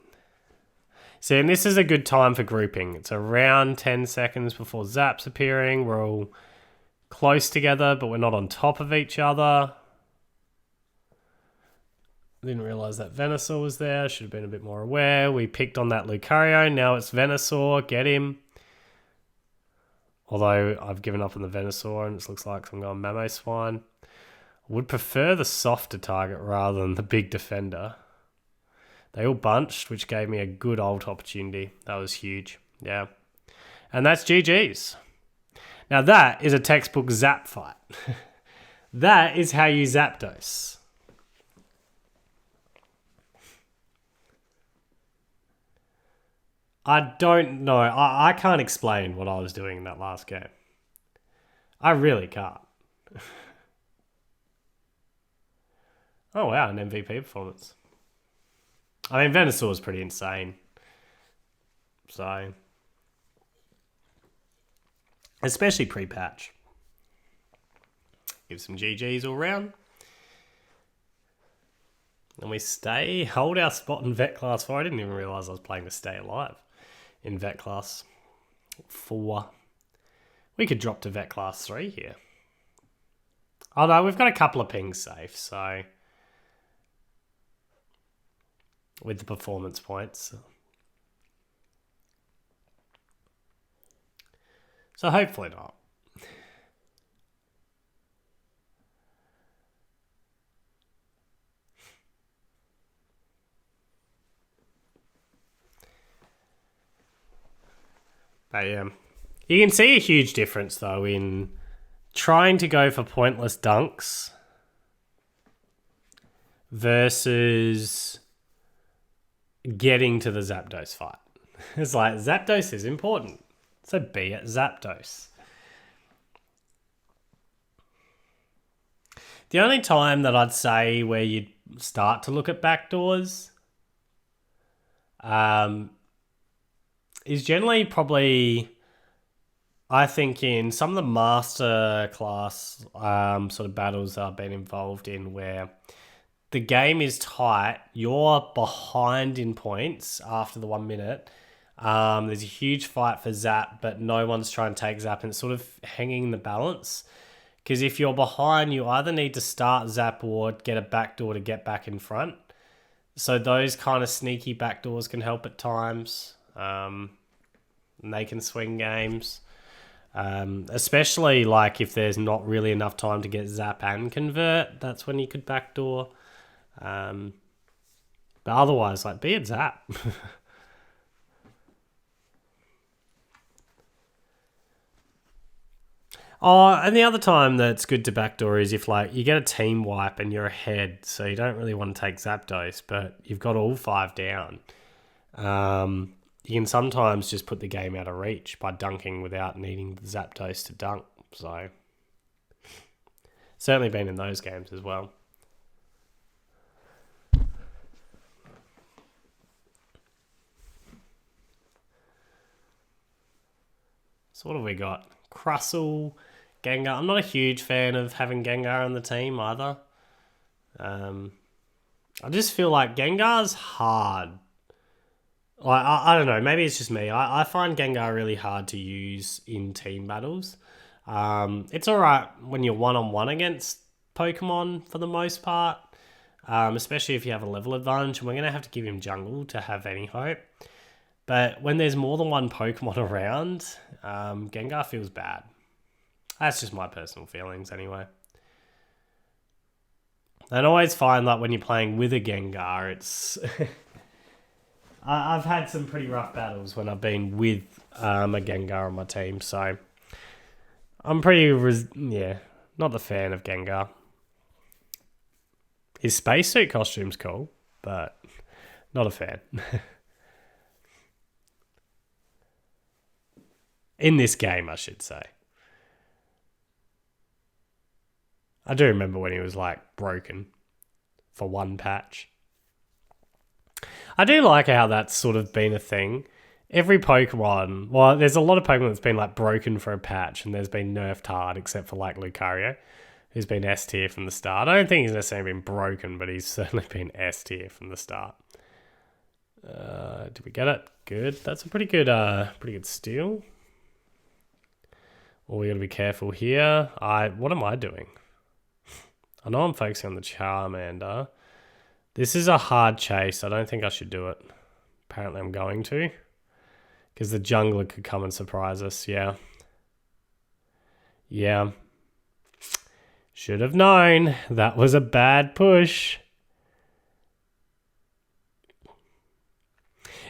See, and this is a good time for grouping. It's around 10 seconds before Zap's appearing. We're all close together, but we're not on top of each other. Didn't realise that Venusaur was there. Should have been a bit more aware. We picked on that Lucario. Now it's Venusaur. Get him. Although I've given up on the Venusaur and it looks like I'm going Mamoswine. I would prefer the softer target rather than the big defender. They all bunched, which gave me a good ult opportunity. That was huge. Yeah. And that's GG's. Now that is a textbook Zap fight. That is how you Zapdos. I don't know. I can't explain what I was doing in that last game. I really can't. Oh, wow, an MVP performance. I mean, Venusaur was pretty insane. So, especially pre-patch. Give some GGs all round. And we hold our spot in Vet Class 4. I didn't even realise I was playing to stay alive in Vet Class 4. We could drop to Vet Class 3 here. Although we've got a couple of pings safe, so... with the performance points. So hopefully not. But yeah, you can see a huge difference though in trying to go for pointless dunks versus getting to the Zapdos fight. It's like Zapdos is important, so be it Zapdos. The only time that I'd say where you'd start to look at backdoors is generally probably, I think, in some of the master class sort of battles that I've been involved in where the game is tight, you're behind in points after the 1 minute. There's a huge fight for Zap, but no one's trying to take Zap, and it's sort of hanging in the balance. Because if you're behind, you either need to start Zap or get a backdoor to get back in front. So those kind of sneaky backdoors can help at times. And they can swing games. Especially like if there's not really enough time to get Zap and convert, that's when you could backdoor. But otherwise, like, be it Zap. Oh, and the other time that's good to backdoor is if, like, you get a team wipe and you're ahead, so you don't really want to take Zapdos, but you've got all 5 down. You can sometimes just put the game out of reach by dunking without needing the Zapdos to dunk. So, certainly been in those games as well. So what have we got? Crustle, Gengar. I'm not a huge fan of having Gengar on the team either. I just feel like Gengar's hard. Like, I don't know, maybe it's just me. I find Gengar really hard to use in team battles. It's alright when you're one-on-one against Pokemon for the most part, especially if you have a level advantage, and we're going to have to give him jungle to have any hope. But when there's more than one Pokemon around, Gengar feels bad. That's just my personal feelings anyway. And I always find that when you're playing with a Gengar, it's... I've had some pretty rough battles when I've been with a Gengar on my team, so... I'm pretty... not the fan of Gengar. His spacesuit costume's cool, but not a fan. In this game, I should say. I do remember when he was, like, broken for one patch. I do like how that's sort of been a thing. Every Pokemon... Well, there's a lot of Pokemon that's been, like, broken for a patch, and there's been nerfed hard, except for, like, Lucario, who's been S tier from the start. I don't think he's necessarily been broken, but he's certainly been S tier from the start. Did we get it? Good. That's a pretty good steal. Well, we got to be careful here. What am I doing? I know I'm focusing on the Charmander. This is a hard chase. I don't think I should do it. Apparently I'm going to. Because the jungler could come and surprise us. Yeah. Yeah. Should have known. That was a bad push.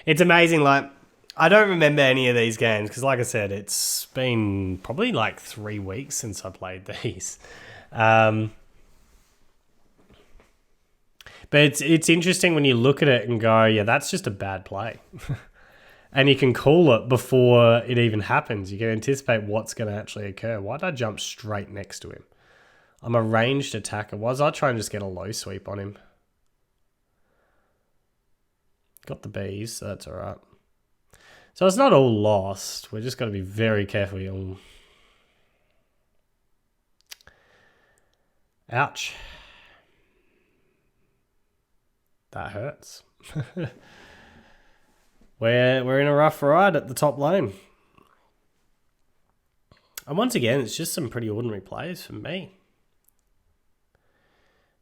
It's amazing, like... I don't remember any of these games because, like I said, it's been probably like 3 weeks since I played these. But it's interesting when you look at it and go, yeah, that's just a bad play. And you can call it before it even happens. You can anticipate what's going to actually occur. Why did I jump straight next to him? I'm a ranged attacker. Was I trying to just get a low sweep on him? Got the bees, so that's alright. So it's not all lost. We're just got to be very careful here. Ouch. That hurts. We're in a rough ride at the top lane. And once again, it's just some pretty ordinary plays for me.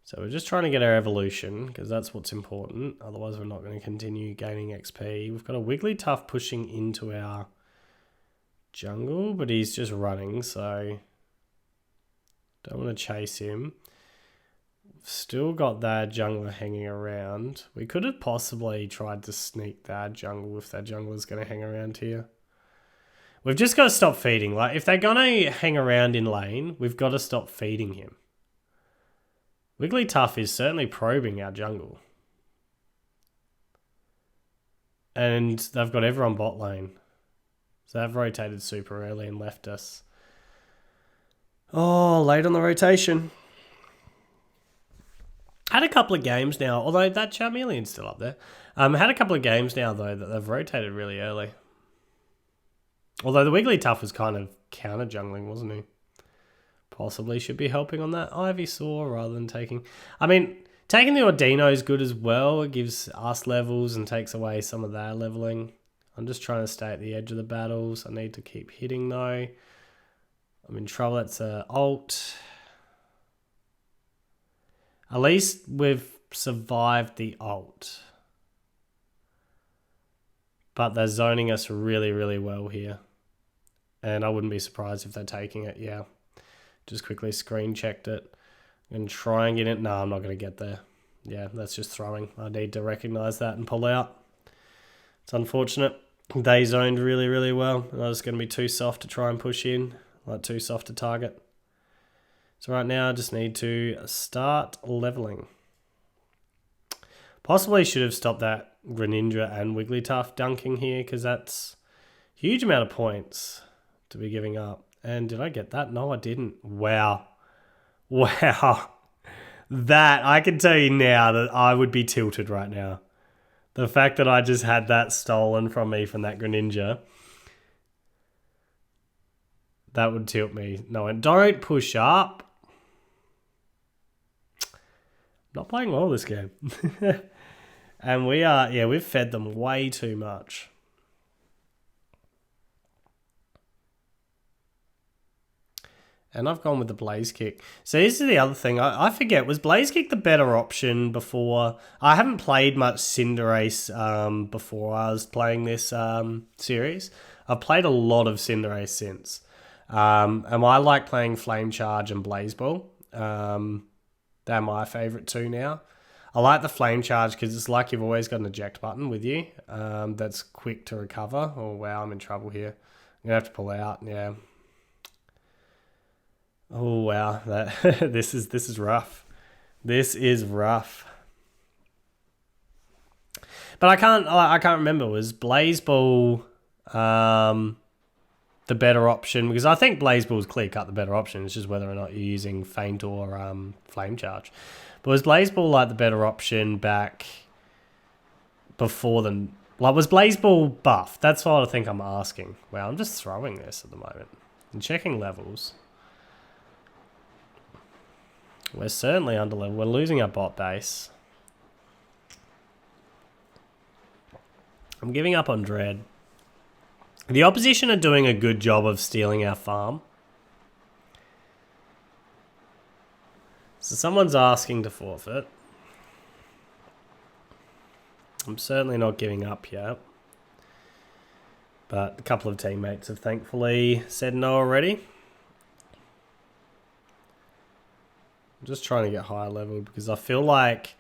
So we're just trying to get our evolution, because that's what's important. Otherwise, we're not going to continue gaining XP. We've got a Wigglytuff pushing into our jungle, but he's just running, so don't want to chase him. We've still got that jungler hanging around. We could have possibly tried to sneak that jungle if that jungler's going to hang around here. We've just got to stop feeding. Like, if they're going to hang around in lane, we've got to stop feeding him. Wigglytuff is certainly probing our jungle. And they've got everyone bot lane. So they've rotated super early and left us. Oh, late on the rotation. Had a couple of games now, although that Charmeleon's still up there. Had a couple of games now, though, that they've rotated really early. Although the Wigglytuff was kind of counter-jungling, wasn't he? Possibly should be helping on that Ivysaur rather than taking... I mean, taking the Ordino is good as well. It gives us levels and takes away some of their leveling. I'm just trying to stay at the edge of the battles. I need to keep hitting, though. I'm in trouble. That's an ult. At least we've survived the ult. But they're zoning us really, really well here. And I wouldn't be surprised if they're taking it, yeah. Just quickly screen checked it. And try and get it. No, I'm not going to get there. Yeah, that's just throwing. I need to recognize that and pull out. It's unfortunate. They zoned really, really well. And I was going to be too soft to try and push in. Like, too soft to target. So right now, I just need to start leveling. Possibly should have stopped that Greninja and Wigglytuff dunking here, because that's a huge amount of points to be giving up. And did I get that? No, I didn't. Wow. Wow. That, I can tell you now that I would be tilted right now. The fact that I just had that stolen from me from that Greninja, that would tilt me. No, and don't push up. Not playing well this game. And we are, yeah, we've fed them way too much. And I've gone with the Blaze Kick. So this is the other thing. I forget, was Blaze Kick the better option before? I haven't played much Cinderace before I was playing this series. I've played a lot of Cinderace since. And I like playing Flame Charge and Blaze Ball. They're my favourite two now. I like the Flame Charge because it's like you've always got an eject button with you that's quick to recover. Oh, wow, I'm in trouble here. I'm going to have to pull out, yeah. Oh, wow, this is rough. This is rough. But I can't remember. Was Blaze Ball the better option? Because I think Blaze Ball's clear cut the better option. It's just whether or not you're using Feint or Flame Charge. But was Blaze Ball like the better option back before the... Like, was Blaze Ball buff? That's what I think I'm asking. Wow, I'm just throwing this at the moment. And checking levels. We're certainly under level. We're losing our bot base. I'm giving up on Dread. The opposition are doing a good job of stealing our farm. So someone's asking to forfeit. I'm certainly not giving up yet. But a couple of teammates have thankfully said no already. I'm just trying to get higher level because I feel like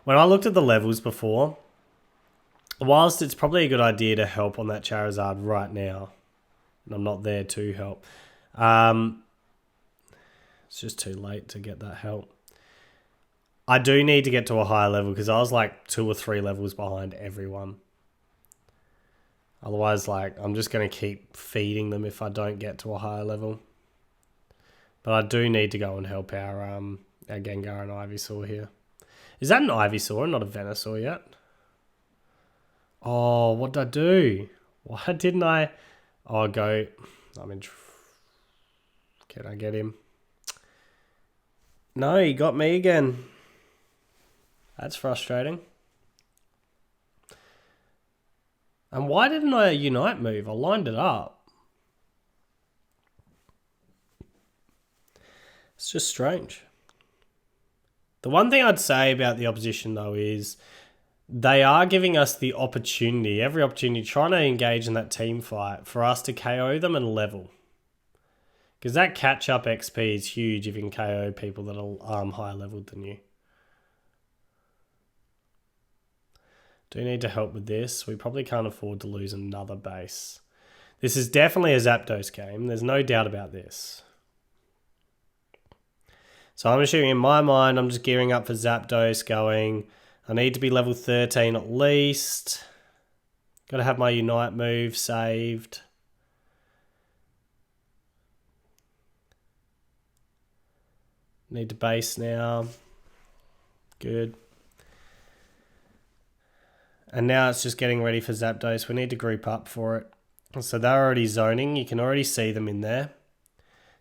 when I looked at the levels before, whilst it's probably a good idea to help on that Charizard right now, and I'm not there to help, it's just too late to get that help. I do need to get to a higher level because I was like 2 or 3 levels behind everyone. Otherwise, like, I'm just going to keep feeding them if I don't get to a higher level. But I do need to go and help our Gengar and Ivysaur here. Is that an Ivysaur, not a Venusaur yet? Oh, what did I do? Why didn't I... Oh, go... I mean... Can I get him? No, he got me again. That's frustrating. And why didn't I Unite move? I lined it up. It's just strange. The one thing I'd say about the opposition, though, is they are giving us the opportunity, every opportunity, trying to engage in that team fight for us to KO them and level. Because that catch-up XP is huge if you can KO people that are higher leveled than you. Do need to help with this. We probably can't afford to lose another base. This is definitely a Zapdos game. There's no doubt about this. So I'm assuming in my mind, I'm just gearing up for Zapdos going, I need to be level 13 at least. Got to have my Unite move saved. Need to base now. Good. And now it's just getting ready for Zapdos. We need to group up for it. So they're already zoning. You can already see them in there.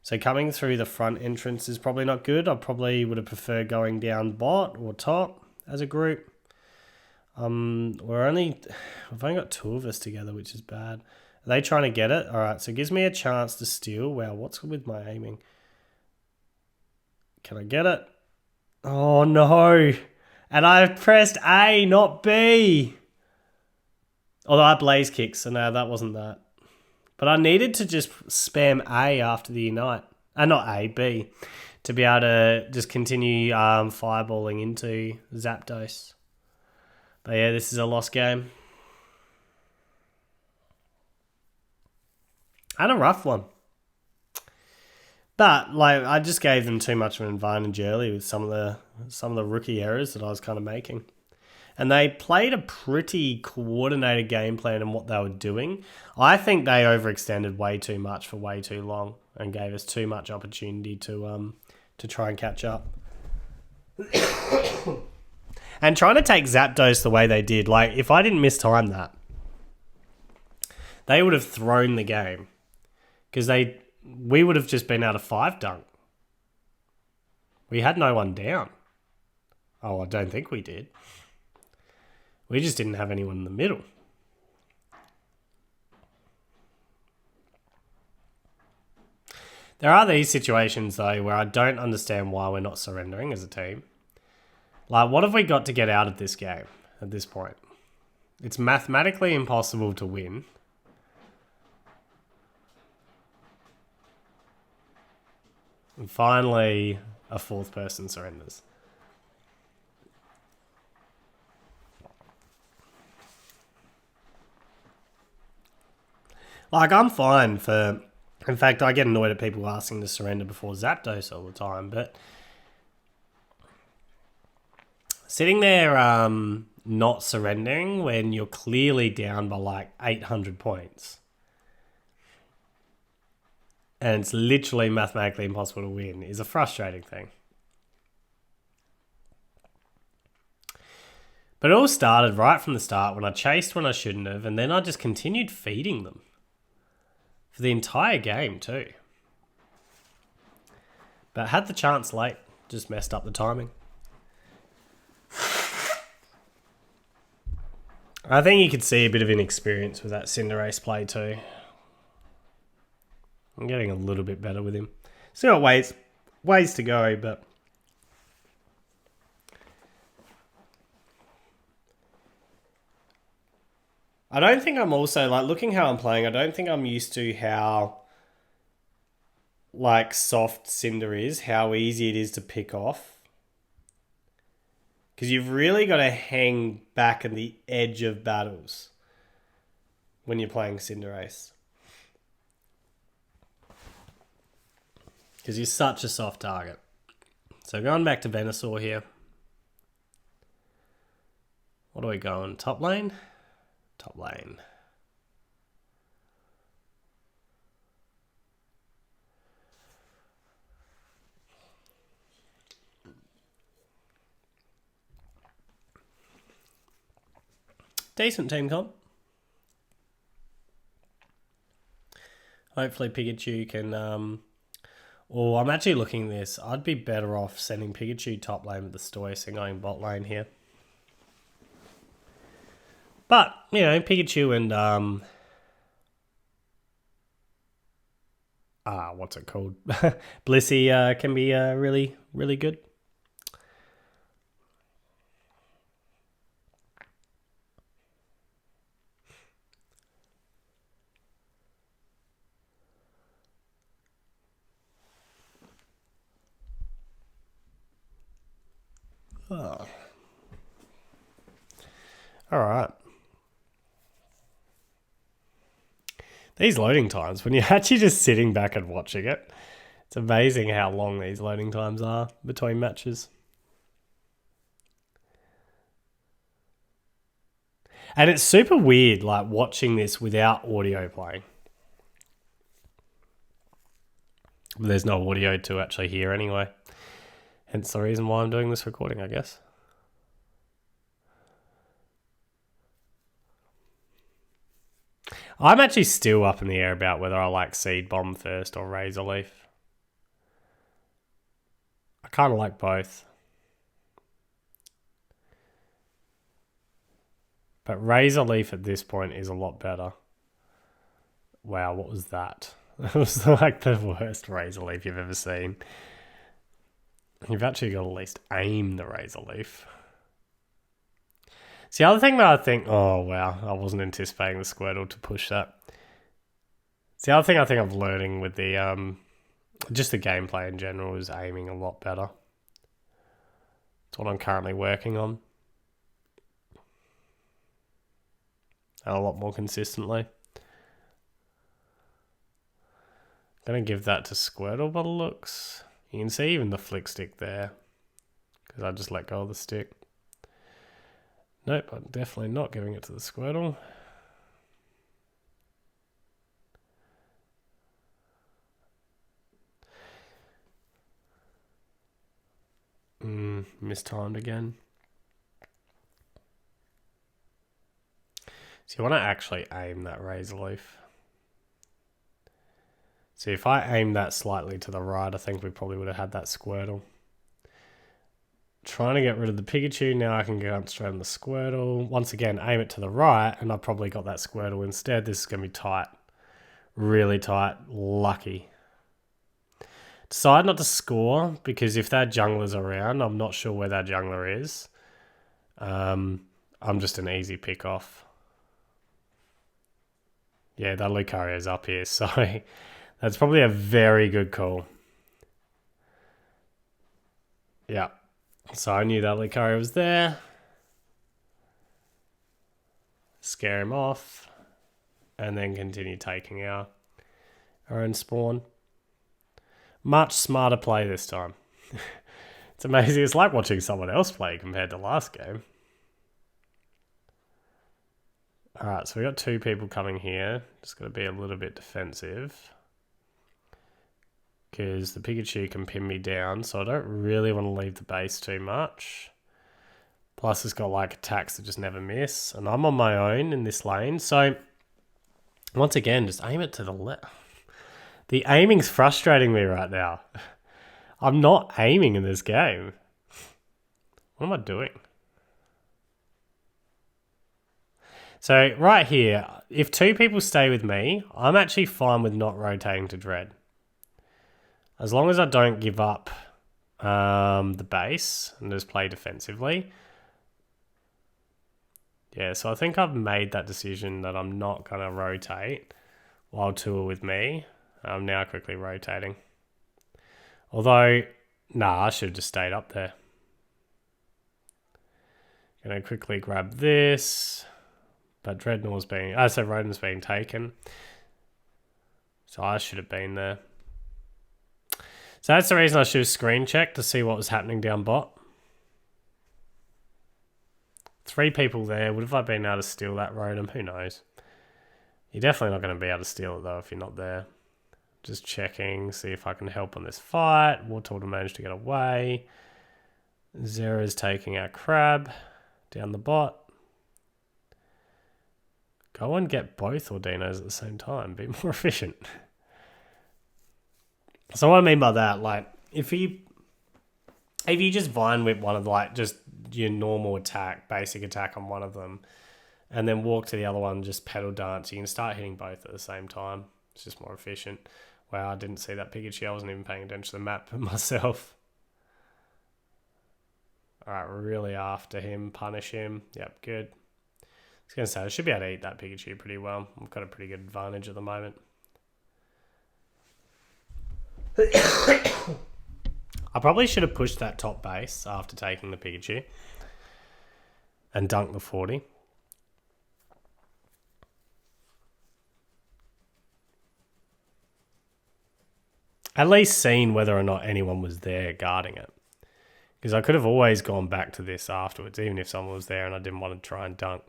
So coming through the front entrance is probably not good. I probably would have preferred going down bot or top as a group. We've only got 2 of us together, which is bad. Are they trying to get it? All right, so it gives me a chance to steal. Wow, what's with my aiming? Can I get it? Oh, no. And I pressed A, not B. Although I blaze kick, so no, that wasn't that. But I needed to just spam A after the Unite. Not A, B. To be able to just continue fireballing into Zapdos. But yeah, this is a lost game. And a rough one. But like, I just gave them too much of an advantage early with some of the rookie errors that I was kind of making. And they played a pretty coordinated game plan in what they were doing. I think they overextended way too much for way too long and gave us too much opportunity to try and catch up. And trying to take Zapdos the way they did, like if I didn't mistime that, they would have thrown the game because we would have just been out of 5 dunk. We had no one down. Oh, I don't think we did. We just didn't have anyone in the middle. There are these situations, though, where I don't understand why we're not surrendering as a team. Like, what have we got to get out of this game at this point? It's mathematically impossible to win. And finally, a 4th person surrenders. Like, I'm fine for... In fact, I get annoyed at people asking to surrender before Zapdos all the time, but... Sitting there not surrendering when you're clearly down by like 800 points. And it's literally mathematically impossible to win is a frustrating thing. But it all started right from the start when I chased when I shouldn't have, and then I just continued feeding them. For the entire game too. But had the chance late, just messed up the timing. I think you could see a bit of inexperience with that Cinderace play too. I'm getting a little bit better with him. Still got ways to go, but... I don't think I'm also, like, looking how I'm playing, I don't think I'm used to how, like, soft Cinder is, how easy it is to pick off. Because you've really got to hang back at the edge of battles when you're playing Cinderace. Because you're such a soft target. So going back to Venusaur here. What are we going? Top lane? Top lane. Decent team comp. Hopefully Pikachu can... Oh, I'm actually looking at this. I'd be better off sending Pikachu top lane with the Stoice and going bot lane here. But, you know, Pikachu and... what's it called? Blissey can be really, really good. Oh. All right. These loading times, when you're actually just sitting back and watching it, it's amazing how long these loading times are between matches. And it's super weird, like, watching this without audio playing. There's no audio to actually hear anyway. Hence the reason why I'm doing this recording, I guess. I'm actually still up in the air about whether I like Seed Bomb first or Razor Leaf. I kind of like both. But Razor Leaf at this point is a lot better. Wow, what was that? It was like the worst Razor Leaf you've ever seen. You've actually got to at least aim the Razor Leaf. It's the other thing that I think... Oh, wow. I wasn't anticipating the Squirtle to push that. It's the other thing I think I'm learning with the... just the gameplay in general is aiming a lot better. It's what I'm currently working on. And a lot more consistently. I'm going to give that to Squirtle by the looks. You can see even the flick stick there. Because I just let go of the stick. Nope, I'm definitely not giving it to the Squirtle. Mistimed again. So you want to actually aim that Razor Leaf. So if I aim that slightly to the right, I think we probably would have had that Squirtle. Trying to get rid of the Pikachu, now I can go up straight on the Squirtle. Once again, aim it to the right, and I've probably got that Squirtle instead. This is going to be tight. Really tight. Lucky. Decide not to score, because if that jungler's around, I'm not sure where that jungler is. I'm just an easy pick off. Yeah, that Lucario's up here, so that's probably a very good call. Yeah. So I knew that Lucario was there. Scare him off. And then continue taking our own spawn. Much smarter play this time. It's amazing. It's like watching someone else play compared to last game. Alright, so we got two people coming here. Just got to be a little bit defensive. Because the Pikachu can pin me down, so I don't really want to leave the base too much. Plus it's got like attacks that just never miss. And I'm on my own in this lane, so once again, just aim it to the left. The aiming's frustrating me right now. I'm not aiming in this game. What am I doing? So right here, if two people stay with me, I'm actually fine with not rotating to Dread. As long as I don't give up the base and just play defensively. Yeah, so I think I've made that decision that I'm not going to rotate while two are with me. I'm now quickly rotating. Although, nah, I should have just stayed up there. Going to quickly grab this. But Dreadnought's being... so Rodent's being taken. So I should have been there. So that's the reason I should have screen checked to see what was happening down bot. 3 people there. Would have I been able to steal that Rotom? Who knows? You're definitely not going to be able to steal it though if you're not there. Just checking, see if I can help on this fight. Wartortle managed to get away. Zera's taking our crab down the bot. Go and get both Ordinos at the same time. Be more efficient. So what I mean by that, like, if you just Vine Whip one of, like, just your normal attack, basic attack on one of them, and then walk to the other one, just pedal dance, you can start hitting both at the same time. It's just more efficient. Wow, I didn't see that Pikachu. I wasn't even paying attention to the map myself. Alright, we're really after him. Punish him. Yep, good. I was going to say, I should be able to eat that Pikachu pretty well. I've got a pretty good advantage at the moment. I probably should have pushed that top base after taking the Pikachu and dunked the 40. At least seen whether or not anyone was there guarding it. Because I could have always gone back to this afterwards, even if someone was there and I didn't want to try and dunk.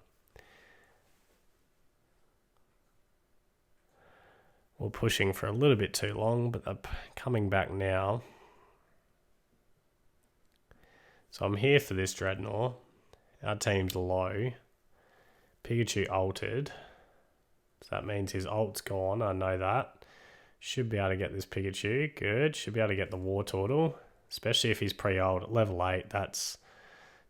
We're pushing for a little bit too long, but they're coming back now. So I'm here for this Dreadnought. Our team's low. Pikachu ulted. So that means his ult's gone, I know that. Should be able to get this Pikachu. Good. Should be able to get the Wartortle. Especially if he's pre-ult at level 8. It's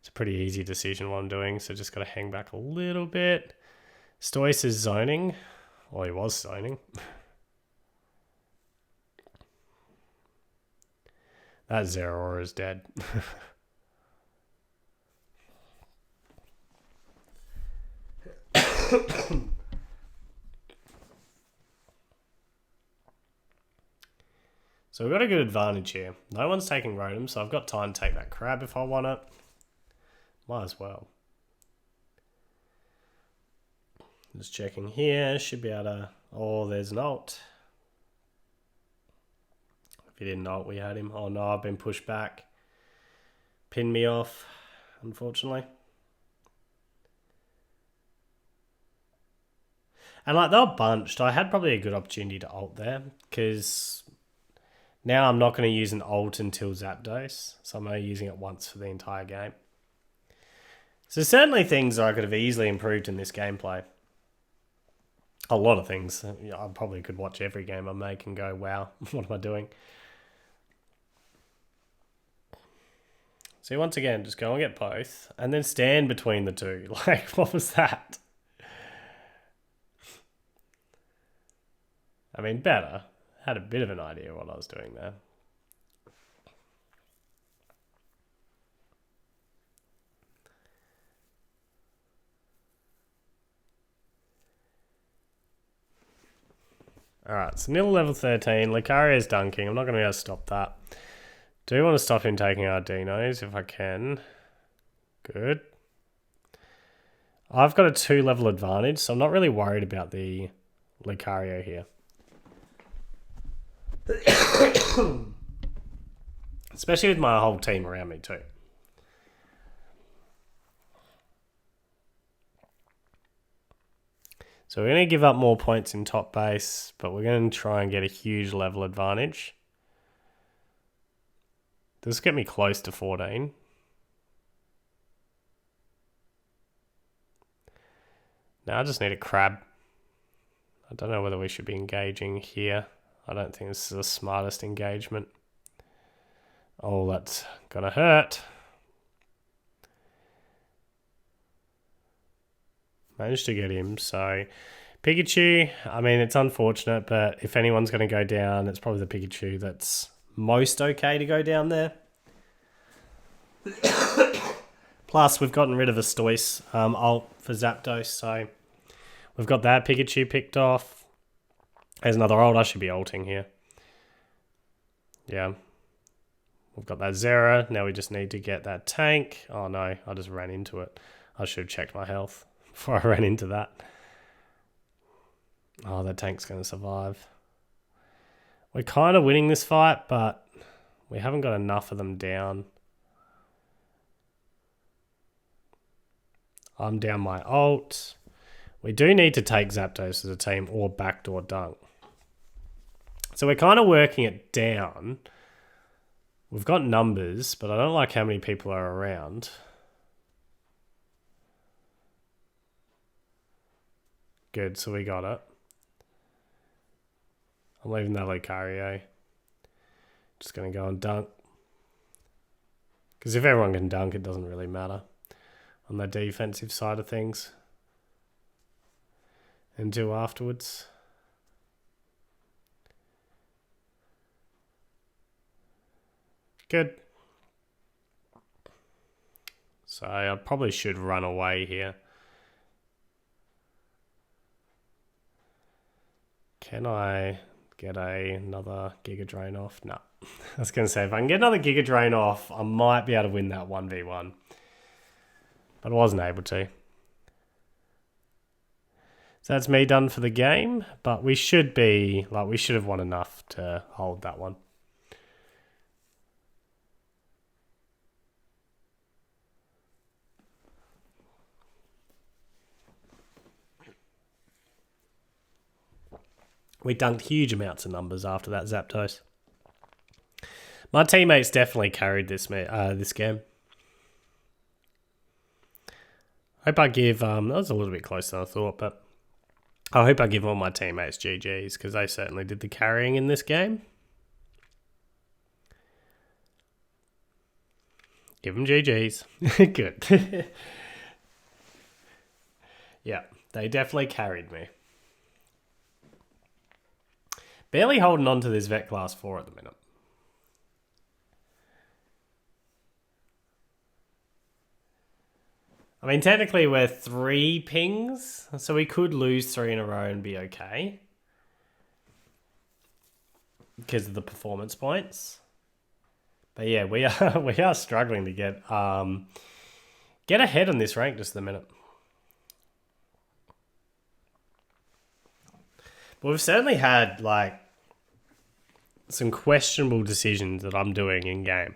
a pretty easy decision what I'm doing. So just got to hang back a little bit. Stoice is zoning. Well, he was zoning. That Zeraora is dead. So we've got a good advantage here. No one's taking Rotom, so I've got time to take that crab if I want it. Might as well. Just checking here. Should be able to... Oh, there's an ult. If he didn't ult, we had him. Oh no, I've been pushed back. Pinned me off, unfortunately. And like, they were bunched. I had probably a good opportunity to ult there, because now I'm not going to use an ult until Zapdos, so I'm only using it once for the entire game. So certainly things I could have easily improved in this gameplay. A lot of things. I probably could watch every game I make and go, wow, what am I doing? So once again, just go and get both, and then stand between the two. Like, what was that? I mean, better. Had a bit of an idea what I was doing there. Alright, so nil level 13. Lucario's dunking. I'm not going to be able to stop that. Do want to stop him taking our dinos if I can. Good. I've got a 2 level advantage, so I'm not really worried about the Lucario here. Especially with my whole team around me too. So we're going to give up more points in top base, but we're going to try and get a huge level advantage. This will get me close to 14. Now I just need a crab. I don't know whether we should be engaging here. I don't think this is the smartest engagement. Oh, that's gonna hurt. Managed to get him, so... Pikachu, I mean, it's unfortunate, but if anyone's going to go down, it's probably the Pikachu that's most okay to go down there. Plus, we've gotten rid of a Stoice ult for Zapdos, so we've got that Pikachu picked off. There's another ult. I should be ulting here. Yeah. We've got that Zera. Now we just need to get that tank. Oh no, I just ran into it. I should have checked my health before I ran into that. Oh, that tank's going to survive. We're kind of winning this fight, but we haven't got enough of them down. I'm down my ult. We do need to take Zapdos as a team or backdoor dunk. So we're kind of working it down. We've got numbers, but I don't like how many people are around. Good, so we got it. I'm leaving that Lucario. Just going to go and dunk. Because if everyone can dunk, it doesn't really matter on the defensive side of things. And do afterwards. Good. So I probably should run away here. Can I get another Giga Drain off? No. I was going to say, if I can get another Giga Drain off, I might be able to win that 1v1. But I wasn't able to. So that's me done for the game. But we should have won enough to hold that one. We dunked huge amounts of numbers after that Zapdos. My teammates definitely carried this game. Hope I give... that was a little bit closer than I thought, but... I hope I give all my teammates GGs, because they certainly did the carrying in this game. Give them GGs. Good. Yeah, they definitely carried me. Barely holding on to this Vet Class 4 at the minute. I mean, technically we're 3 pings, so we could lose 3 in a row and be okay. Because of the performance points. But yeah, we are struggling to get ahead on this rank just at the minute. But we've certainly had, like, some questionable decisions that I'm doing in game.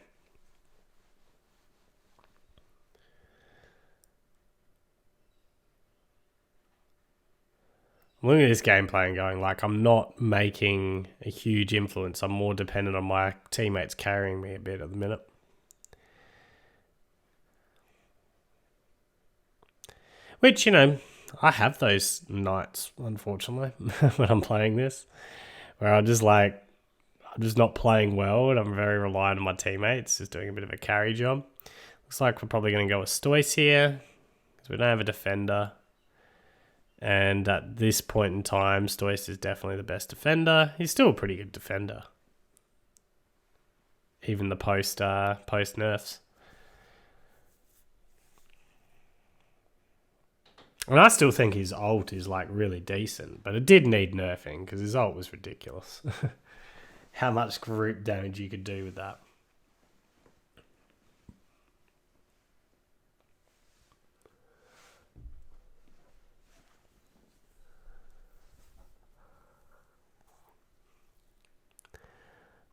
I'm looking at this gameplay and going, like, I'm not making a huge influence. I'm more dependent on my teammates carrying me a bit at the minute. Which, you know, I have those nights, unfortunately, when I'm playing this, where I'm just not playing well and I'm very reliant on my teammates, just doing a bit of a carry job. Looks like we're probably going to go with Stoice here, because we don't have a defender. And at this point in time, Stoice is definitely the best defender. He's still a pretty good defender. Even the post nerfs. And I still think his ult is like really decent, but it did need nerfing because his ult was ridiculous. How much group damage you could do with that.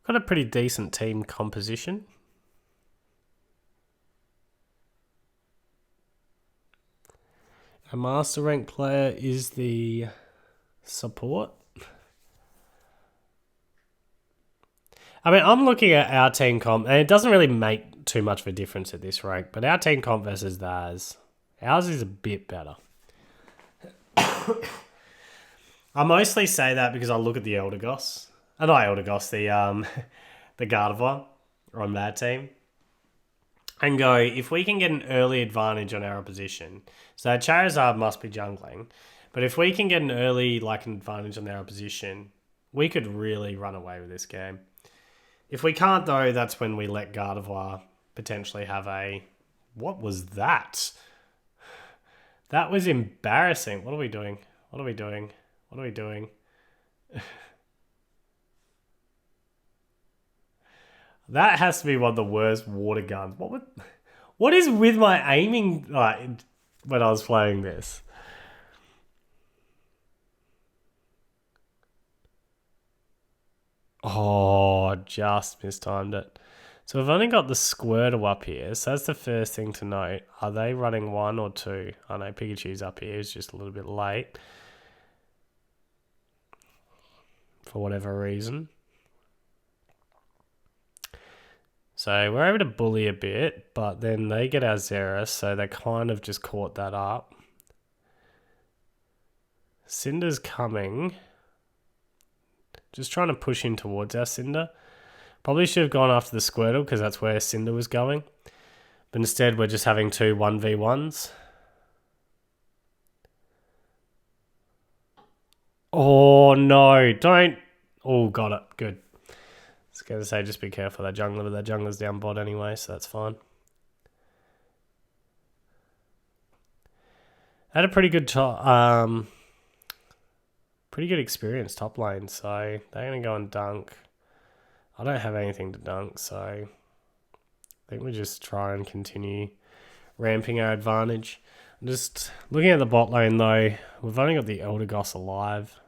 Got a pretty decent team composition. A master rank player is the support. I mean, I'm looking at our team comp, and it doesn't really make too much of a difference at this rank, but our team comp versus theirs, ours is a bit better. I mostly say that because I look at the Eldegoss. Not Eldegoss, the Gardevoir on their team. And go, if we can get an early advantage on our opposition, so Charizard must be jungling, but if we can get an early advantage on their opposition, we could really run away with this game. If we can't, though, that's when we let Gardevoir potentially have a... What was that? That was embarrassing. What are we doing? What are we doing? What are we doing? That has to be one of the worst water guns. What is with my aiming when I was playing this? Oh, just mistimed it. So I've only got the Squirtle up here. So that's the first thing to note. Are they running 1 or 2? I know Pikachu's up here. It's just a little bit late. For whatever reason. So we're able to bully a bit, but then they get our Zerus, so they kind of just caught that up. Cinder's coming. Just trying to push in towards our Cinder. Probably should have gone after the Squirtle because that's where Cinder was going. But instead we're just having two 1v1s. Oh no, don't. Oh, got it. Good. I was going to say just be careful of that jungler, but that jungler's down bot anyway, so that's fine. Had a pretty good experience top lane, so they're going to go and dunk. I don't have anything to dunk, so I think we just try and continue ramping our advantage. I'm just looking at the bot lane though, we've only got the Eldegoss alive.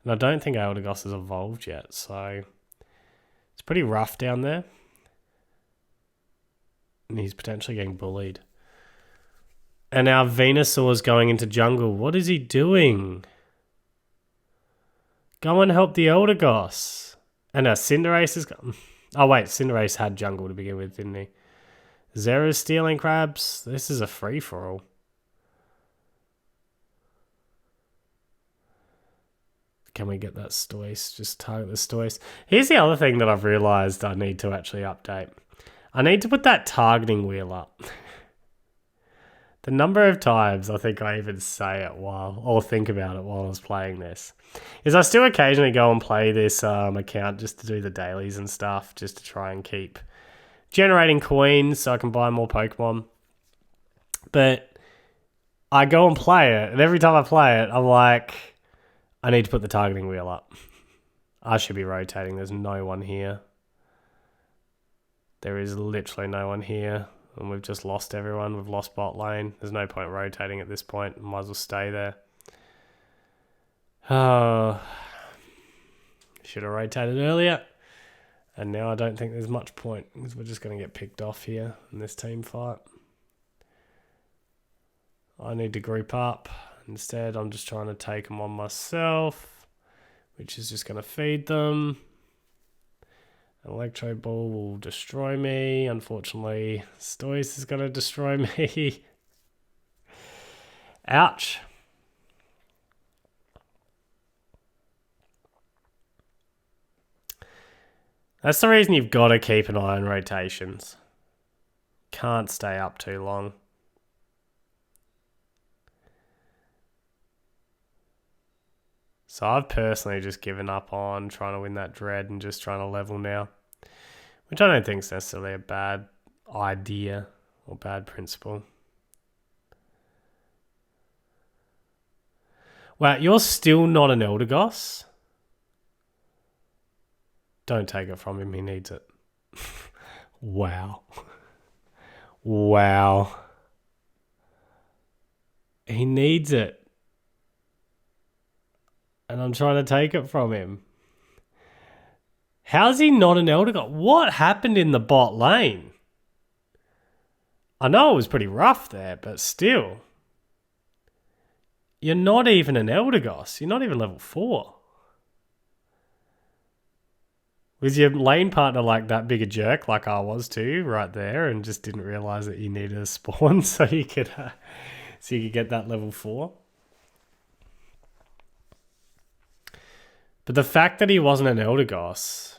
And I don't think our Eldegoss has evolved yet, so it's pretty rough down there. And he's potentially getting bullied. And our Venusaur's going into jungle. What is he doing? Go and help the Eldegoss. And our Cinderace is... Oh wait, Cinderace had jungle to begin with, didn't he? Zera's stealing crabs. This is a free-for-all. Can we get that Stoice? Just target the Stoice. Here's the other thing that I've realised I need to actually update. I need to put that targeting wheel up. The number of times I think I even say it or think about it while I was playing this is I still occasionally go and play this account just to do the dailies and stuff, just to try and keep generating coins so I can buy more Pokemon. But I go and play it, and every time I play it, I'm like, I need to put the targeting wheel up. I should be rotating. There's no one here. There is literally no one here. And we've just lost everyone. We've lost bot lane. There's no point rotating at this point. Might as well stay there. Oh, should have rotated earlier. And now I don't think there's much point because we're just going to get picked off here in this team fight. I need to group up. Instead, I'm just trying to take them on myself, which is just going to feed them. An Electro Ball will destroy me. Unfortunately, Stoice is going to destroy me. Ouch. That's the reason you've got to keep an eye on rotations. Can't stay up too long. So I've personally just given up on trying to win that Dread and just trying to level now. Which I don't think is necessarily a bad idea or bad principle. Wow, you're still not an Eldegoss? Don't take it from him, he needs it. Wow. Wow. He needs it. And I'm trying to take it from him. How's he not an Eldegoss? What happened in the bot lane? I know it was pretty rough there, but still. You're not even an Eldegoss. You're not even level 4. Was your lane partner like that big a jerk like I was too, right there, and just didn't realise that you needed a spawn so you could get that level 4? But the fact that he wasn't an Eldegoss,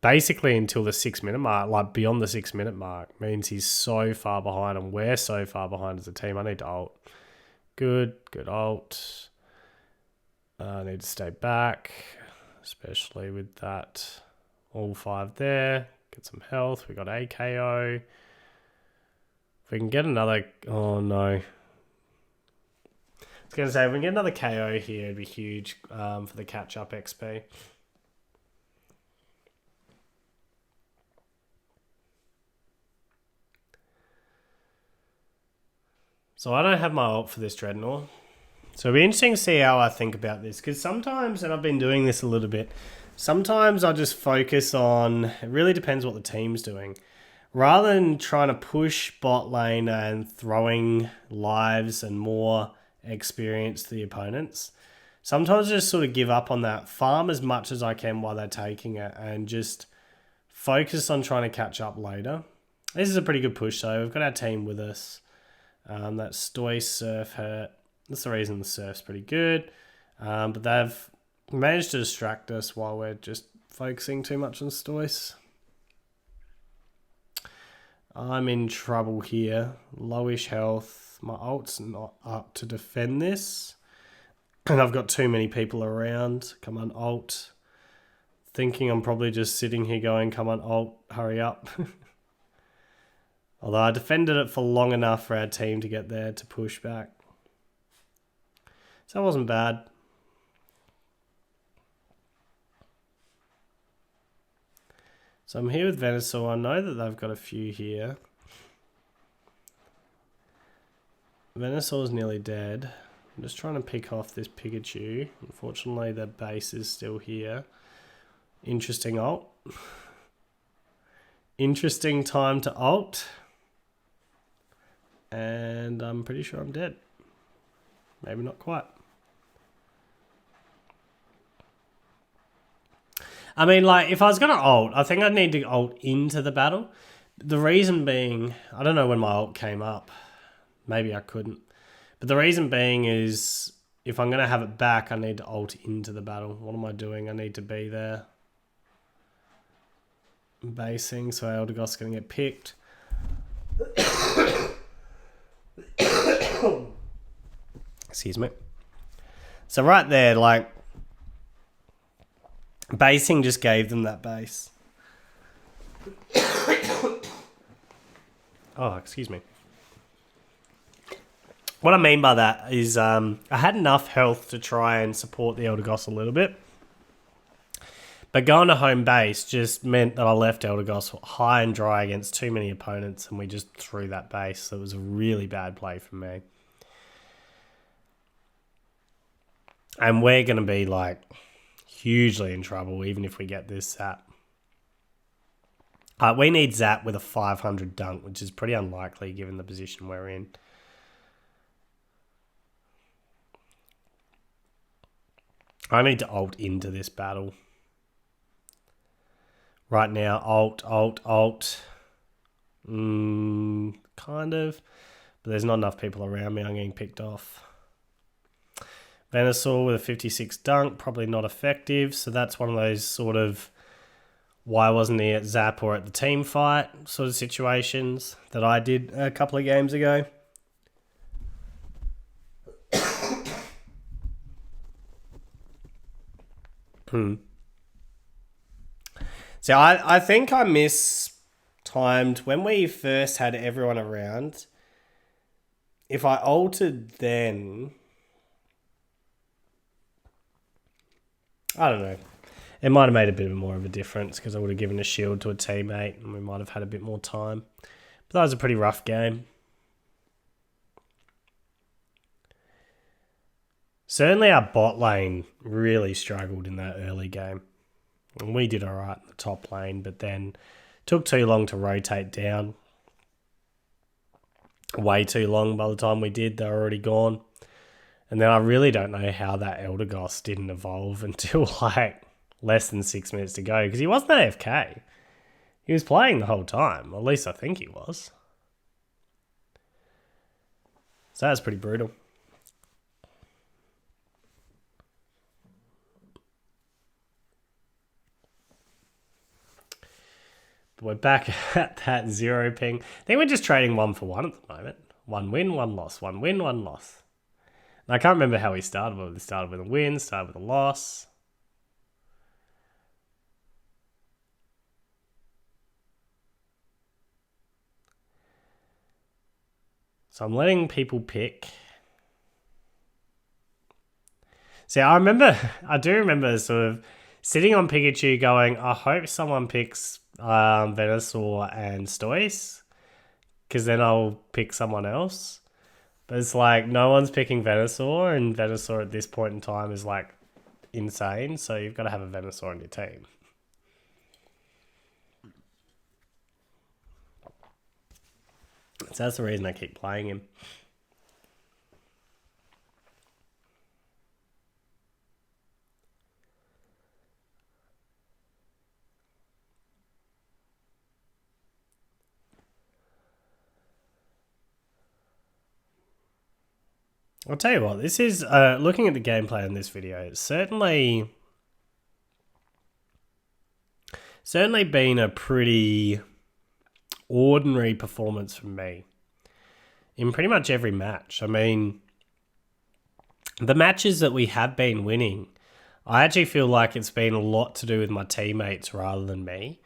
basically until the 6-minute mark, like beyond the 6-minute mark, means he's so far behind and we're so far behind as a team. I need to ult. Good ult. I need to stay back, especially with that all 5 there. Get some health. We got AKO. If we can get another... Oh, no. I was going to say, if we can get another KO here, it'd be huge for the catch-up XP. So I don't have my ult for this Dreadnought. So it'll be interesting to see how I think about this. Because sometimes, and I've been doing this a little bit, sometimes I just focus on... It really depends what the team's doing. Rather than trying to push bot lane and throwing lives and more... experience to the opponents. Sometimes I just sort of give up on that, farm as much as I can while they're taking it and just focus on trying to catch up later. This is a pretty good push though. We've got our team with us. That Stoice Surf hurt. That's the reason the surf's pretty good. But they've managed to distract us while we're just focusing too much on Stoice. I'm in trouble here. Lowish health. My ult's not up to defend this. And I've got too many people around. Come on, ult. Thinking I'm probably just sitting here going, come on, ult, hurry up. Although I defended it for long enough for our team to get there to push back. So that wasn't bad. So I'm here with Venusaur. I know that they've got a few here. Venusaur's nearly dead. I'm just trying to pick off this Pikachu. Unfortunately, the base is still here. Interesting ult. Interesting time to ult. And I'm pretty sure I'm dead. Maybe not quite. I mean, like, if I was going to ult, I think I'd need to ult into the battle. The reason being, I don't know when my ult came up. Maybe I couldn't. But the reason being is, if I'm going to have it back, I need to ult into the battle. What am I doing? I need to be there. Basing, so Eldegoss going to get picked. Excuse me. So right there, like, basing just gave them that base. Oh, excuse me. What I mean by that is I had enough health to try and support the Eldegoss a little bit. But going to home base just meant that I left Eldegoss high and dry against too many opponents, and we just threw that base. So it was a really bad play for me. And we're going to be, like, hugely in trouble, even if we get this Zap. We need Zap with a 500 dunk, which is pretty unlikely given the position we're in. I need to ult into this battle. Right now, ult. Kind of. But there's not enough people around me. I'm getting picked off. Venusaur with a 56 dunk, probably not effective. So that's one of those sort of why wasn't he at Zap or at the team fight sort of situations that I did a couple of games ago. So I think I mistimed when we first had everyone around. If I altered then, I don't know. It might have made a bit more of a difference because I would have given a shield to a teammate and we might have had a bit more time. But that was a pretty rough game. Certainly our bot lane really struggled in that early game. And we did all right in the top lane, but then took too long to rotate down. Way too long by the time we did. They're already gone. And then I really don't know how that Eldegoss didn't evolve until like less than 6 minutes to go because he wasn't AFK. He was playing the whole time. At least I think he was. So that's pretty brutal. But we're back at that 0 ping. I think we're just trading 1 for 1 at the moment. 1 win, 1 loss. 1 win, 1 loss. And I can't remember how we started. Whether we started with a win, started with a loss. So I'm letting people pick. See, I do remember sort of sitting on Pikachu going, I hope someone picks Venusaur and Stoice, because then I'll pick someone else. But it's like, no one's picking Venusaur, and Venusaur at this point in time is like insane, so you've got to have a Venusaur on your team. So that's the reason I keep playing him. I'll tell you what, this is, looking at the gameplay in this video, it's certainly been a pretty ordinary performance from me in pretty much every match. I mean, the matches that we have been winning, I actually feel like it's been a lot to do with my teammates rather than me.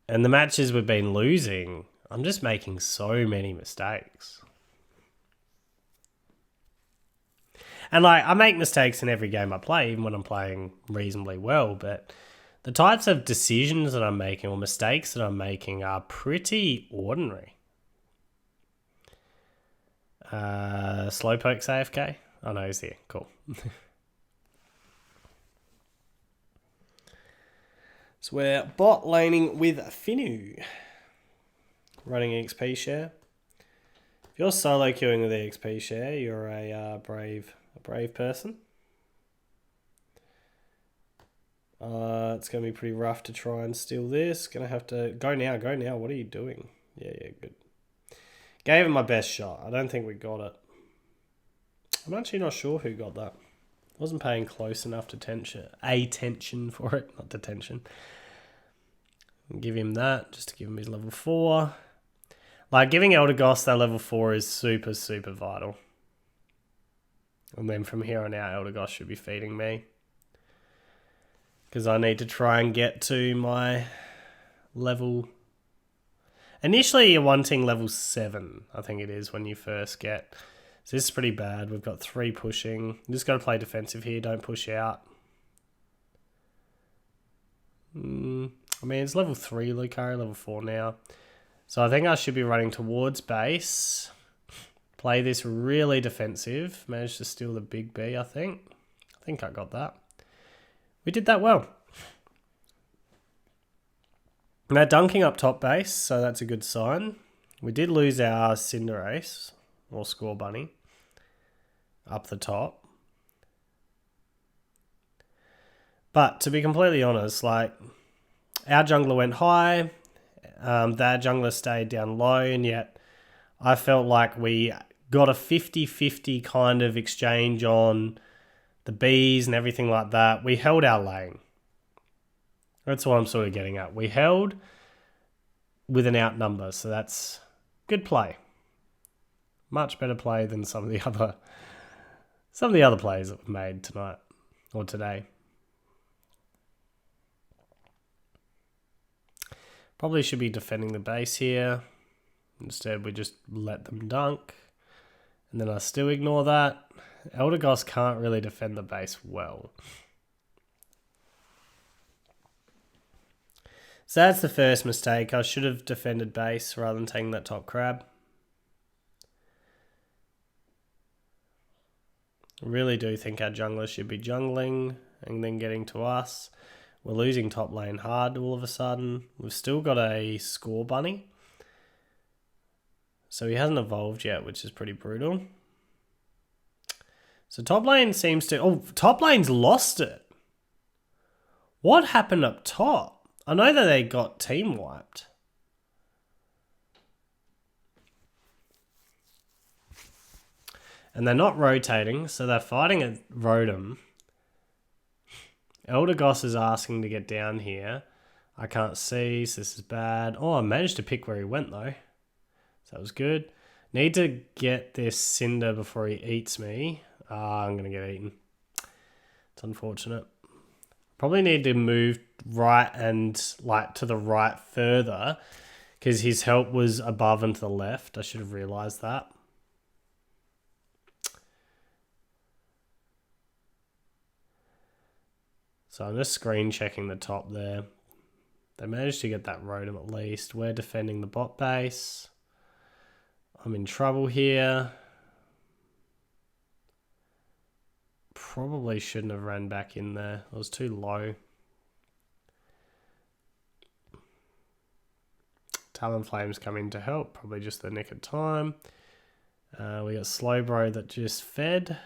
And the matches we've been losing, I'm just making so many mistakes. And like, I make mistakes in every game I play, even when I'm playing reasonably well, but the types of decisions that I'm making or mistakes that I'm making are pretty ordinary. Slowpoke AFK? Oh no, he's here. Cool. So we're bot laning with Finu. Running XP share. If you're solo queuing with the XP share, you're a brave person. It's going to be pretty rough to try and steal this. Going to have to... Go now. What are you doing? Yeah, good. Gave it my best shot. I don't think we got it. I'm actually not sure who got that. Wasn't paying close enough attention for it, not detention. Give him that, just to give him his level 4. Like, giving Eldegoss that level 4 is super, super vital. And then from here on out, Eldegoss should be feeding me. Because I need to try and get to my level... Initially, you're wanting level 7, I think it is, when you first get... So this is pretty bad. We've got 3 pushing. You just got to play defensive here. Don't push out. I mean, it's level 3 Lucario, level 4 now. So I think I should be running towards base. Play this really defensive. Managed to steal the big B, I think. I think I got that. We did that well. Now dunking up top base, so that's a good sign. We did lose our Cinderace, or Score Bunny, up the top. But to be completely honest, like, our jungler went high, their jungler stayed down low, and yet I felt like we got a 50-50 kind of exchange on the Bs and everything like that. We held our lane. That's what I'm sort of getting at. We held with an outnumber, so that's good play. Much better play than some of the other plays that we've made tonight or today. Probably should be defending the base here. Instead, we just let them dunk. And then I still ignore that. Eldegoss can't really defend the base well. So that's the first mistake. I should have defended base rather than taking that top crab. I really do think our jungler should be jungling and then getting to us. We're losing top lane hard all of a sudden. We've still got a Score Bunny. So he hasn't evolved yet, which is pretty brutal. So top lane seems to... Oh, top lane's lost it. What happened up top? I know that they got team wiped. And they're not rotating, so they're fighting at Rotom. Eldegoss is asking to get down here. I can't see, so this is bad. Oh, I managed to pick where he went, though. So that was good. Need to get this Cinder before he eats me. I'm going to get eaten. It's unfortunate. Probably need to move right and like to the right further because his help was above and to the left. I should have realised that. So I'm just screen checking the top there. They managed to get that Rotom at least. We're defending the bot base. I'm in trouble here. Probably shouldn't have ran back in there. It was too low. Talonflame's coming to help. Probably just the nick of time. We got Slowbro that just fed.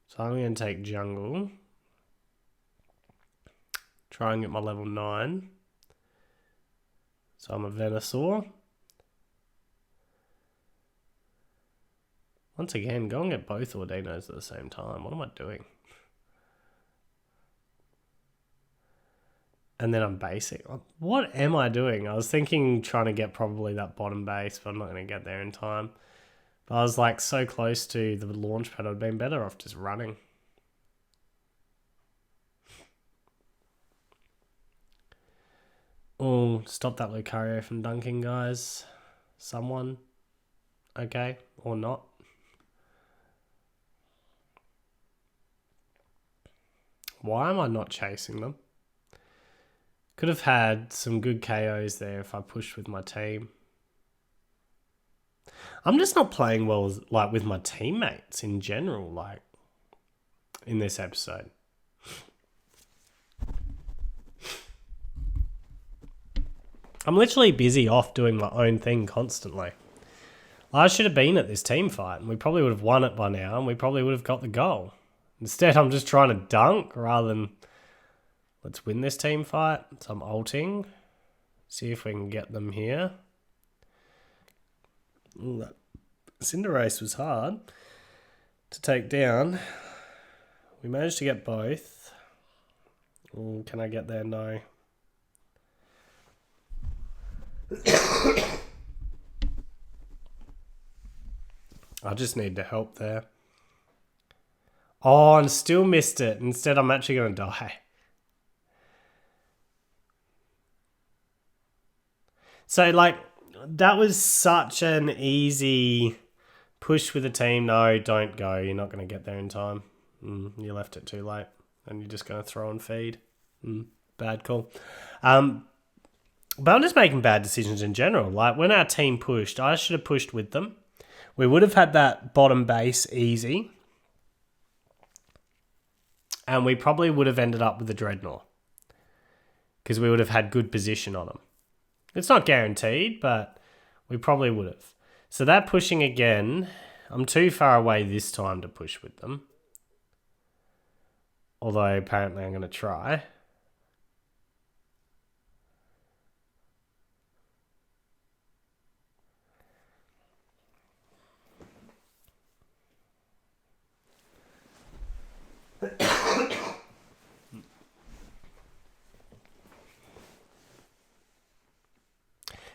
So I'm going to take jungle. Try and get my level 9. So I'm a Venusaur. Once again, go and get both Ordinos at the same time. What am I doing? And then I'm basing. What am I doing? I was thinking trying to get probably that bottom base, but I'm not going to get there in time. But I was like so close to the launch pad, I'd been better off just running. Oh, stop that Lucario from dunking, guys. Someone. Okay, or not. Why am I not chasing them? Could have had some good KOs there if I pushed with my team. I'm just not playing well, like, with my teammates in general, like, in this episode. I'm literally busy off doing my own thing constantly. I should have been at this team fight, and we probably would have won it by now, and we probably would have got the goal. Instead, I'm just trying to dunk rather than... Let's win this team fight. So I'm ulting. See if we can get them here. Ooh, that Cinderace was hard to take down. We managed to get both. Ooh, can I get there? No. I just need to help there. Oh, and still missed it. Instead, I'm actually going to die. So, like, that was such an easy push with the team. No, don't go. You're not going to get there in time. You left it too late. And you're just going to throw and feed. Bad call. But I'm just making bad decisions in general. Like, when our team pushed, I should have pushed with them. We would have had that bottom base easy. And we probably would have ended up with the Dreadnought. Because we would have had good position on them. It's not guaranteed, but we probably would have. So that pushing again, I'm too far away this time to push with them. Although apparently I'm going to try.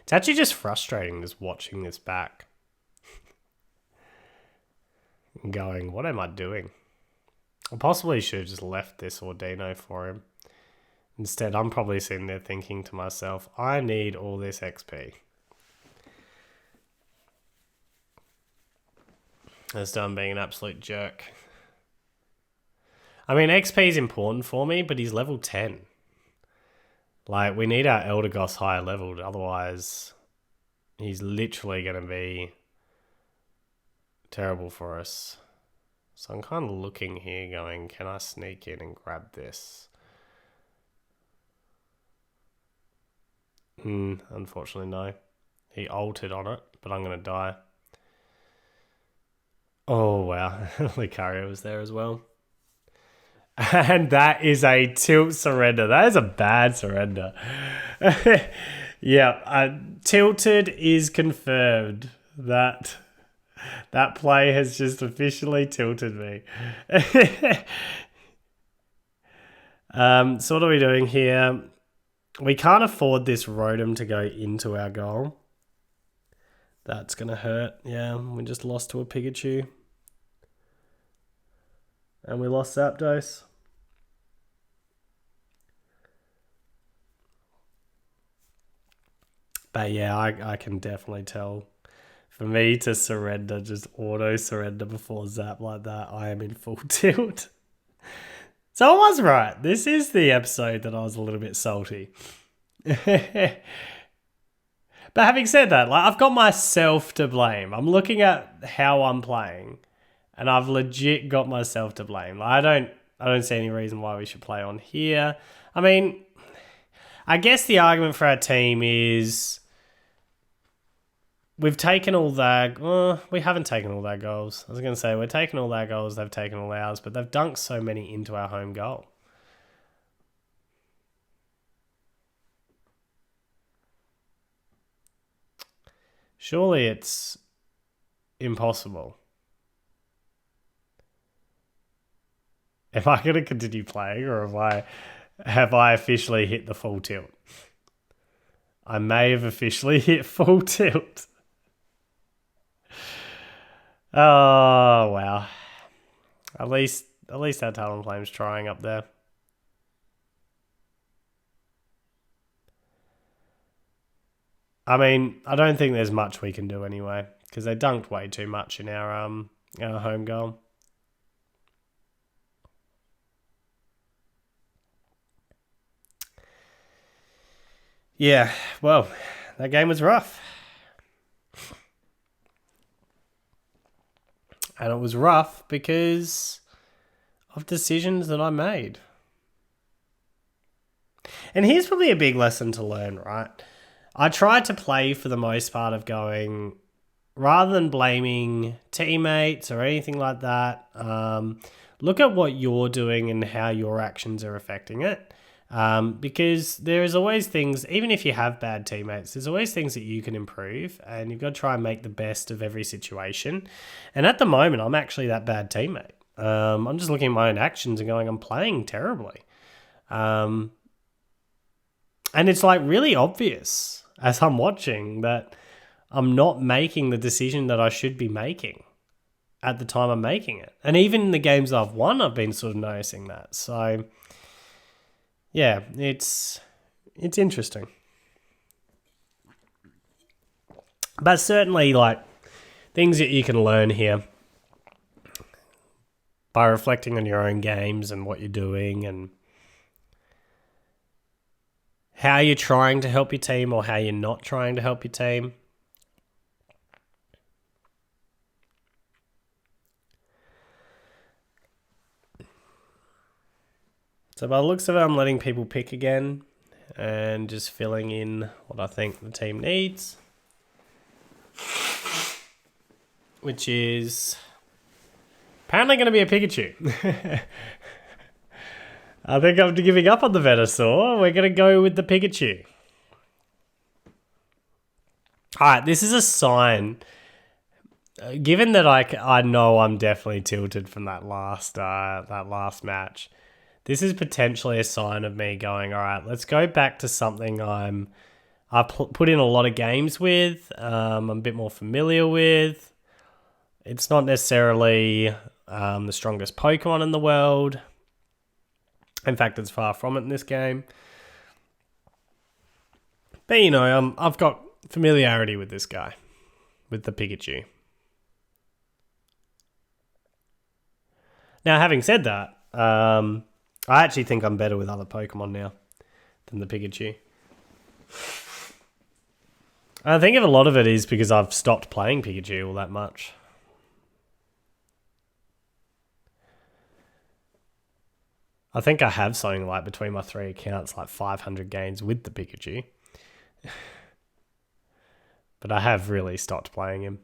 It's actually just frustrating just watching this back. And going, what am I doing? I possibly should have just left this Ordino for him. Instead, I'm probably sitting there thinking to myself, I need all this XP. Instead, I'm being an absolute jerk. I mean, XP is important for me, but he's level 10. Like, we need our Eldegoss higher leveled, otherwise he's literally going to be terrible for us. So I'm kind of looking here going, can I sneak in and grab this? Unfortunately, no. He ulted on it, but I'm going to die. Oh, wow. Lucario was there as well. And that is a tilt surrender. That is a bad surrender. Yeah, tilted is confirmed. That play has just officially tilted me. So what are we doing here? We can't afford this Rotom to go into our goal. That's going to hurt. Yeah, we just lost to a Pikachu. And we lost Zapdos. But yeah, I can definitely tell. For me to surrender, just auto-surrender before Zap like that, I am in full tilt. So I was right. This is the episode that I was a little bit salty. But having said that, like, I've got myself to blame. I'm looking at how I'm playing, and I've legit got myself to blame. Like, I don't see any reason why we should play on here. I mean, I guess the argument for our team is we've taken all their... we haven't taken all their goals. I was going to say, we're taking all their goals, they've taken all ours, but they've dunked so many into our home goal. Surely it's impossible. Am I going to continue playing, or have I officially hit the full tilt? I may have officially hit full tilt. Oh wow! At least that Talonflame's trying up there. I mean, I don't think there's much we can do anyway, because they dunked way too much in our home goal. Yeah, well, that game was rough. And it was rough because of decisions that I made. And here's probably a big lesson to learn, right? I tried to play for the most part of going, rather than blaming teammates or anything like that, look at what you're doing and how your actions are affecting it. Because there is always things, even if you have bad teammates, there's always things that you can improve, and you've got to try and make the best of every situation. And at the moment, I'm actually that bad teammate. I'm just looking at my own actions and going, I'm playing terribly. And it's like really obvious as I'm watching that I'm not making the decision that I should be making at the time I'm making it. And even in the games I've won, I've been sort of noticing that. So yeah, it's interesting. But certainly, like, things that you can learn here by reflecting on your own games and what you're doing and how you're trying to help your team or how you're not trying to help your team. So by the looks of it, I'm letting people pick again and just filling in what I think the team needs, which is apparently going to be a Pikachu. I think after giving up on the Venusaur, we're going to go with the Pikachu. Alright, this is a sign. Given that I know I'm definitely tilted from that last match, this is potentially a sign of me going, alright, let's go back to something I've put in a lot of games with, I'm a bit more familiar with. It's not necessarily the strongest Pokemon in the world. In fact, it's far from it in this game. But, you know, I've got familiarity with this guy, with the Pikachu. Now, having said that, I actually think I'm better with other Pokemon now than the Pikachu. I think a lot of it is because I've stopped playing Pikachu all that much. I think I have something like between my 3 accounts, like 500 games with the Pikachu. But I have really stopped playing him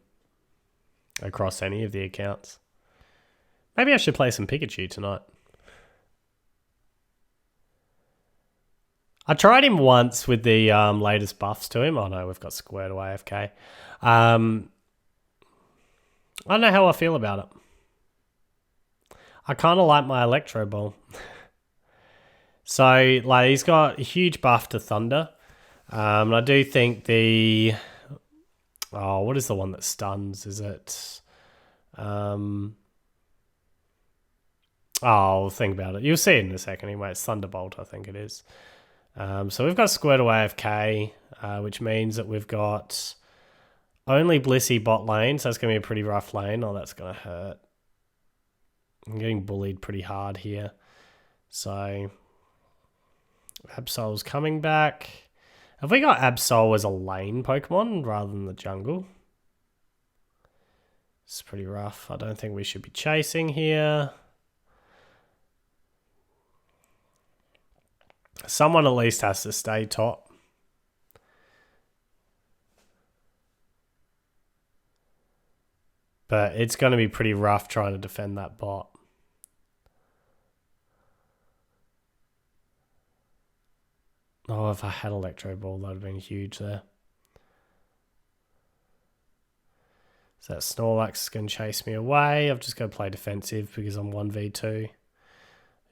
across any of the accounts. Maybe I should play some Pikachu tonight. I tried him once with the latest buffs to him. Oh no, we've got squared away AFK. I don't know how I feel about it. I kind of like my Electro Ball. So, like, he's got a huge buff to Thunder. And I do think the... Oh, what is the one that stuns? Is it... I'll think about it. You'll see it in a second anyway. It's Thunderbolt, I think it is. So we've got squared away AFK, which means that we've got only Blissey bot lane, so that's going to be a pretty rough lane. Oh, that's going to hurt. I'm getting bullied pretty hard here. So Absol's coming back. Have we got Absol as a lane Pokemon rather than the jungle? It's pretty rough. I don't think we should be chasing here. Someone at least has to stay top. But it's going to be pretty rough trying to defend that bot. Oh, if I had Electro Ball, that would have been huge there. So that Snorlax is going to chase me away. I've just got to play defensive because I'm 1v2.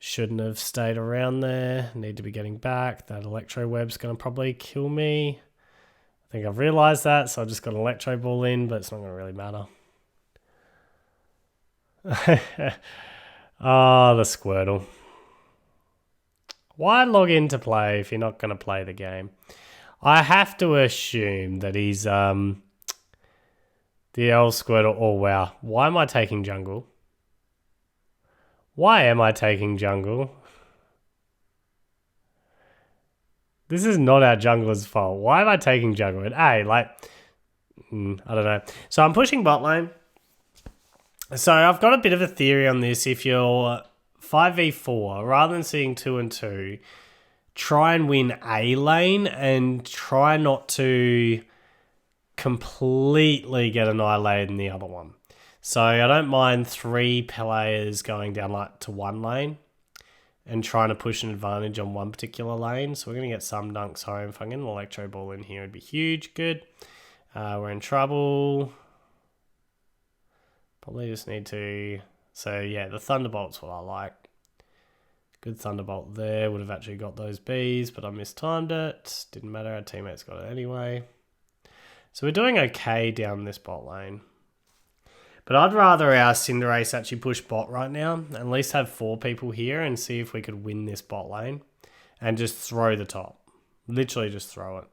Shouldn't have stayed around there. Need to be getting back. That electro web's going to probably kill me. I think I've realised that, so I just got an electro ball in, but it's not going to really matter. Oh, the Squirtle. Why log in to play if you're not going to play the game? I have to assume that he's the old Squirtle. Oh, wow. Why am I taking jungle? Why am I taking jungle? This is not our jungler's fault. Why am I taking jungle? And I don't know. So I'm pushing bot lane. So I've got a bit of a theory on this. If you're 5v4, rather than seeing 2 and 2, try and win A lane and try not to completely get annihilated in the other one. So I don't mind 3 players going down to 1 lane and trying to push an advantage on one particular lane. So we're going to get some dunks home. If I get an electro ball in here, it'd be huge. Good. We're in trouble. Probably just need to... So yeah, the Thunderbolt's what I like. Good Thunderbolt there. Would have actually got those Bs, but I mistimed it. Didn't matter. Our teammates got it anyway. So we're doing okay down this bot lane. But I'd rather our Cinderace actually push bot right now. And at least have 4 people here and see if we could win this bot lane. And just throw the top. Literally just throw it.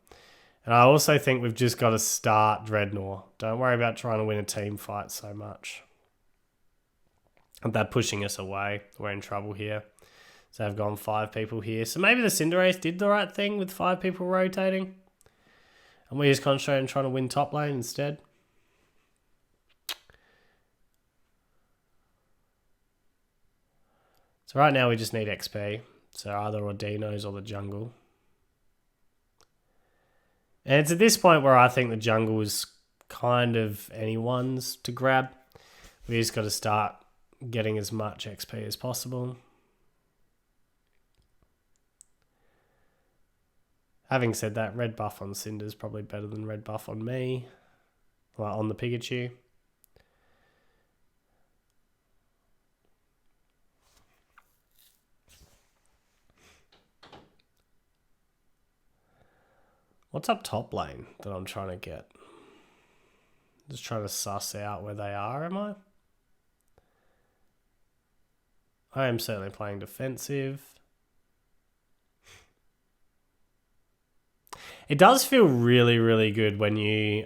And I also think we've just got to start Dreadnought. Don't worry about trying to win a team fight so much. And they're pushing us away. We're in trouble here. So I've gone 5 people here. So maybe the Cinderace did the right thing with 5 people rotating. And we just concentrate on trying to win top lane instead. So right now we just need XP. So either Ordino's or the jungle. And it's at this point where I think the jungle is kind of anyone's to grab. We just got to start getting as much XP as possible. Having said that, red buff on Cinder is probably better than red buff on me. Well, on the Pikachu. What's up top lane that I'm trying to get? Just trying to suss out where they are, am I? I am certainly playing defensive. It does feel really, really good when you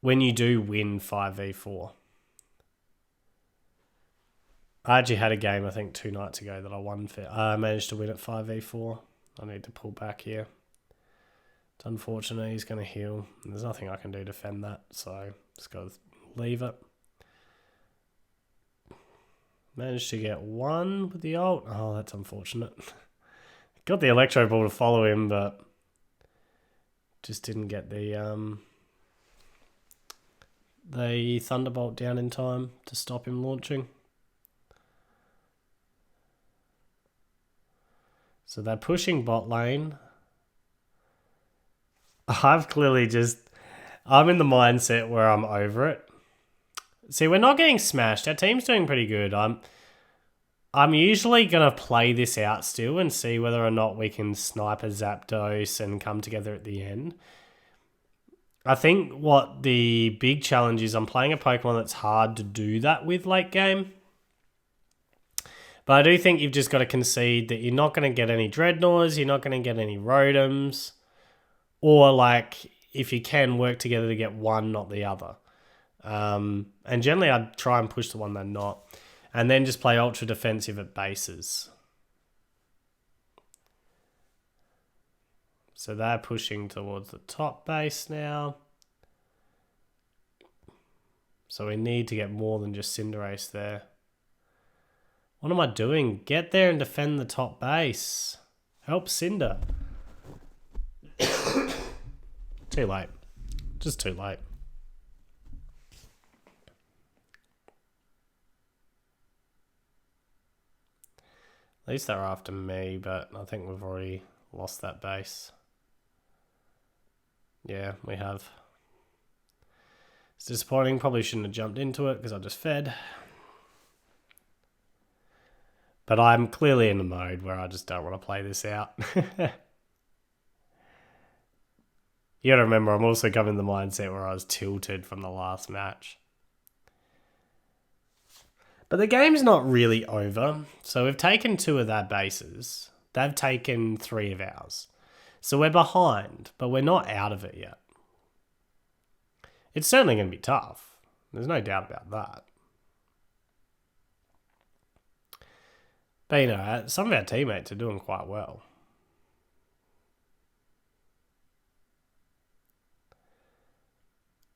do win 5v4. I actually had a game, I think, 2 nights ago that I won. I managed to win at 5v4. I need to pull back here. It's unfortunate. He's going to heal. There's nothing I can do to defend that, so just got to leave it. Managed to get 1 with the ult. Oh, that's unfortunate. Got the electro ball to follow him, but just didn't get the thunderbolt down in time to stop him launching. So they're pushing bot lane. I'm in the mindset where I'm over it. See, we're not getting smashed. Our team's doing pretty good. I'm usually going to play this out still and see whether or not we can snipe a Zapdos and come together at the end. I think what the big challenge is, I'm playing a Pokemon that's hard to do that with late game. But I do think you've just got to concede that you're not going to get any Dreadnoughts, you're not going to get any Rotoms, or if you can, work together to get one, not the other. And generally I'd try and push the one they're not. And then just play ultra defensive at bases. So they're pushing towards the top base now. So we need to get more than just Cinderace there. What am I doing? Get there and defend the top base. Help Cinder. Too late. Just too late. At least they're after me, but I think we've already lost that base. Yeah, we have. It's disappointing. Probably shouldn't have jumped into it because I just fed. But I'm clearly in a mode where I just don't want to play this out. You gotta remember, I'm also coming in the mindset where I was tilted from the last match. But the game's not really over. So we've taken 2 of their bases. They've taken 3 of ours. So we're behind, but we're not out of it yet. It's certainly going to be tough. There's no doubt about that. But, you know, some of our teammates are doing quite well.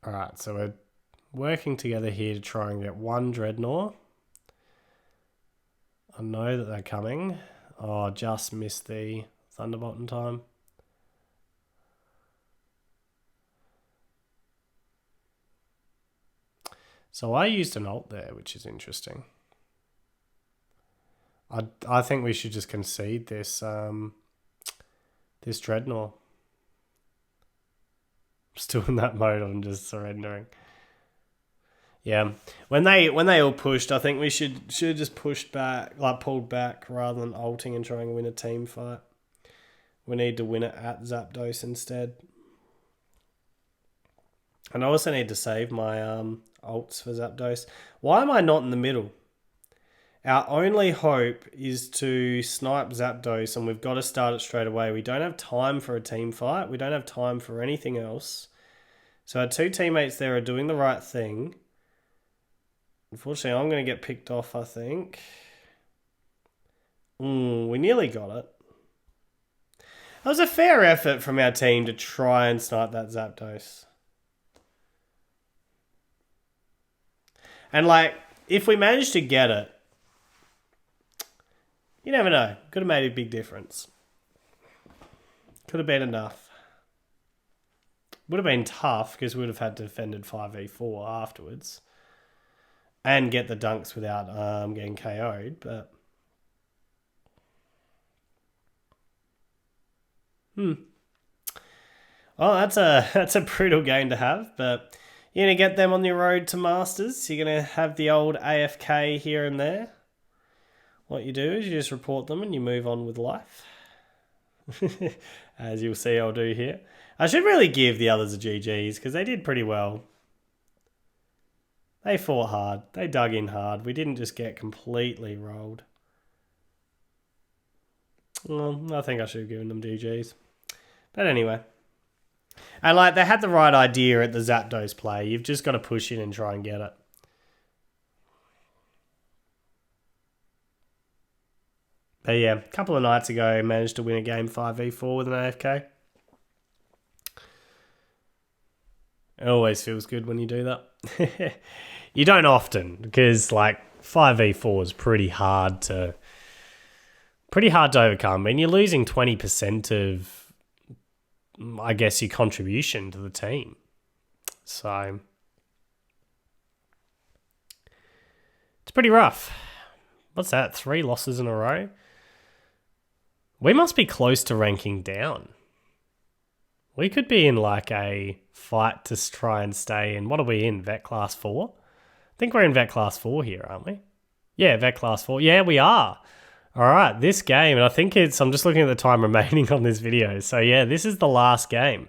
Alright, so we're working together here to try and get 1 Dreadnought. I know that they're coming. Oh, just missed the Thunderbolt in time. So I used an ult there, which is interesting. I think we should just concede this this Dreadnought. I'm still in that mode. I'm just surrendering. Yeah, when they all pushed, I think we should have just pushed back, like pulled back, rather than ulting and trying to win a team fight. We need to win it at Zapdos instead. And I also need to save my ults for Zapdos. Why am I not in the middle? Our only hope is to snipe Zapdos, and we've got to start it straight away. We don't have time for a team fight. We don't have time for anything else. So our 2 teammates there are doing the right thing. Unfortunately, I'm going to get picked off, I think. We nearly got it. That was a fair effort from our team to try and snipe that Zapdos. And, like, if we managed to get it, you never know. Could have made a big difference. Could have been enough. Would have been tough because we would have had to defended 5v4 afterwards. And get the dunks without getting KO'd, but... Well, that's a brutal game to have, but you're going to get them on your road to Masters. You're going to have the old AFK here and there. What you do is you just report them and you move on with life. As you'll see I'll do here. I should really give the others a GG's because they did pretty well. They fought hard. They dug in hard. We didn't just get completely rolled. Well, I think I should have given them GG's. But anyway. And like, they had the right idea at the Zapdos play. You've just got to push in and try and get it. But yeah, a couple of nights ago, I managed to win a game 5v4 with an AFK. It always feels good when you do that. You don't often, because like 5v4 is pretty hard to overcome. And you're losing 20% of, I guess, your contribution to the team. So it's pretty rough. What's that? 3 losses in a row? We must be close to ranking down. We could be in like a fight to try and stay in. What are we in? Vet Class 4? I think we're in Vet Class 4 here, aren't we? Yeah, Vet Class 4. Yeah, we are. All right, this game, and I think I'm just looking at the time remaining on this video. So yeah, this is the last game.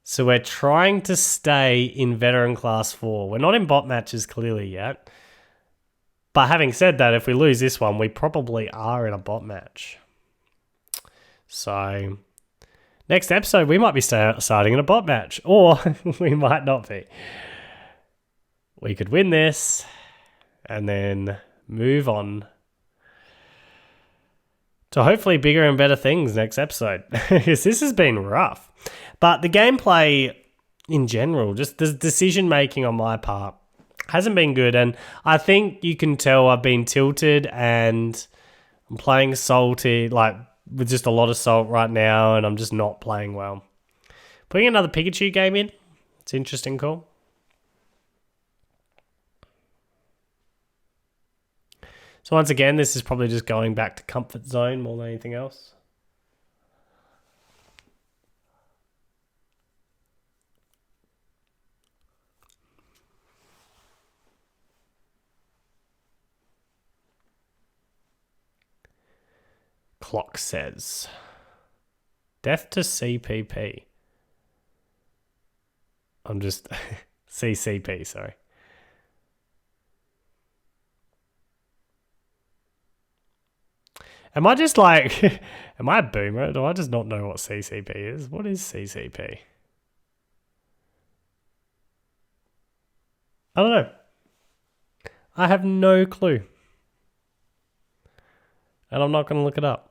So we're trying to stay in Veteran Class 4. We're not in bot matches clearly yet. But having said that, if we lose this one, we probably are in a bot match. So next episode, we might be starting in a bot match, or we might not be. We could win this and then move on to hopefully bigger and better things next episode. Because this has been rough. But the gameplay in general, just the decision making on my part, hasn't been good. And I think you can tell I've been tilted and I'm playing salty, like with just a lot of salt right now, and I'm just not playing well. Putting another Pikachu game in, it's interesting, cool. So once again, this is probably just going back to comfort zone more than anything else. clock says. Death to CPP. I'm just... CCP, sorry. Am I just like... am I a boomer? Do I just not know what CCP is? What is CCP? I don't know. I have no clue. And I'm not going to look it up.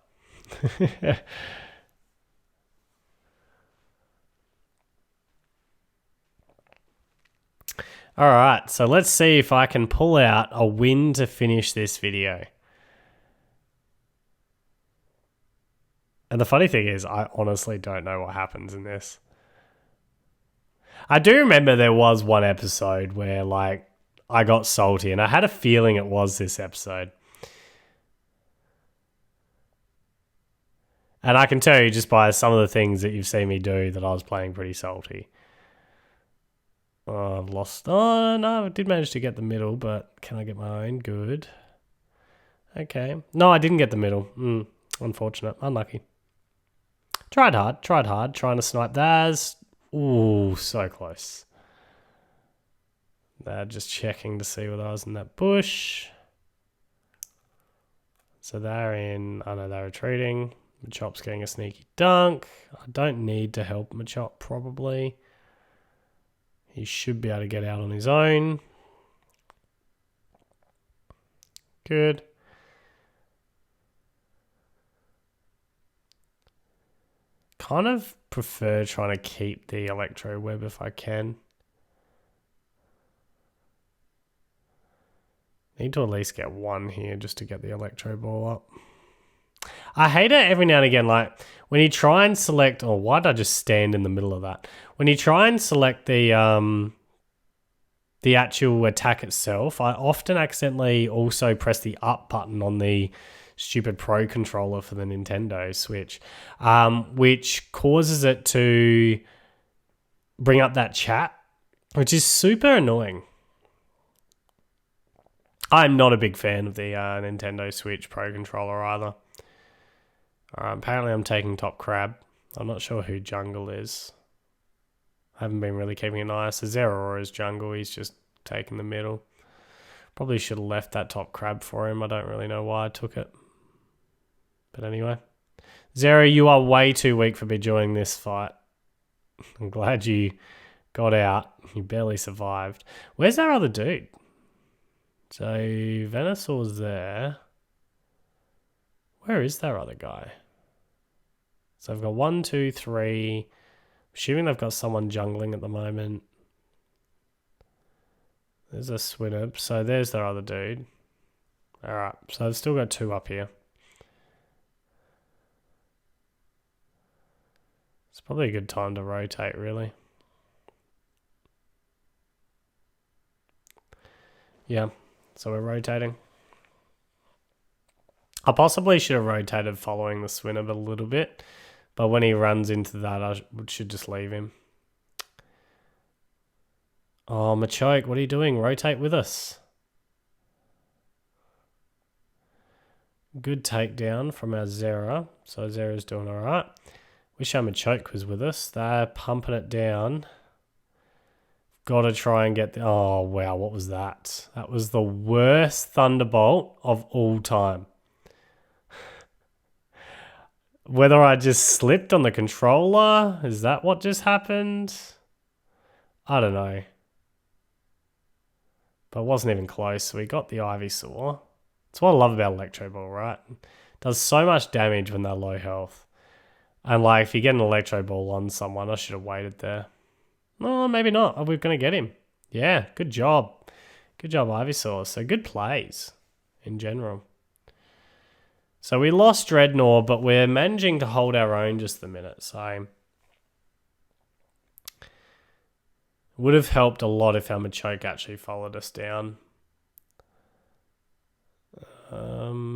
Alright, so let's see if I can pull out a win to finish this video. And the funny thing is, I honestly don't know what happens in this. I do remember there was one episode where, like, I got salty, and I had a feeling it was this episode. And I can tell you just by some of the things that you've seen me do that I was playing pretty salty. Oh, I've lost... Oh, no, I did manage to get the middle, but can I get my own? Good. Okay. No, I didn't get the middle. Unfortunate. Unlucky. Tried hard, trying to snipe theirs. Ooh, so close. They're just checking to see whether I was in that bush. So they're in... Oh, no, they're retreating. Machop's getting a sneaky dunk. I don't need to help Machop, probably. He should be able to get out on his own. Good. Kind of prefer trying to keep the electro web if I can. Need to at least get one here just to get the electro ball up. I hate it every now and again, like when you try and select, or why did I just stand in the middle of that? When you try and select the actual attack itself, I often accidentally also press the up button on the stupid Pro controller for the Nintendo Switch, which causes it to bring up that chat, which is super annoying. I'm not a big fan of the Nintendo Switch Pro controller either. Apparently I'm taking top crab. I'm not sure who jungle is. I haven't been really keeping an eye. So Zeraora is jungle. He's just taking the middle. Probably should have left that top crab for him. I don't really know why I took it. But anyway. Zera, you are way too weak for me joining this fight. I'm glad you got out. You barely survived. Where's that other dude? So Venusaur's there. Where is that other guy? So I've got 1, 2, 3. Assuming they've got someone jungling at the moment. There's a Swinub. So there's their other dude. Alright, so I've still got 2 up here. It's probably a good time to rotate, really. Yeah, so we're rotating. I possibly should have rotated following the Swinub a little bit, but when he runs into that, I should just leave him. Oh, Machoke, what are you doing? Rotate with us. Good takedown from our Zera. So Zera's doing all right. Wish our Machoke was with us. They're pumping it down. Got to try and get the... Oh, wow, what was that? That was the worst Thunderbolt of all time. Whether I just slipped on the controller? Is that what just happened? I don't know. But it wasn't even close. So we got the Ivysaur. That's what I love about Electro Ball, right? It does so much damage when they're low health. And like, if you get an Electro Ball on someone, I should have waited there. No, maybe not. Oh, we're going to get him. Yeah, good job. Good job, Ivysaur. So good plays in general. So we lost Dreadnought, but we're managing to hold our own just the minute. So would have helped a lot if our Machoke actually followed us down.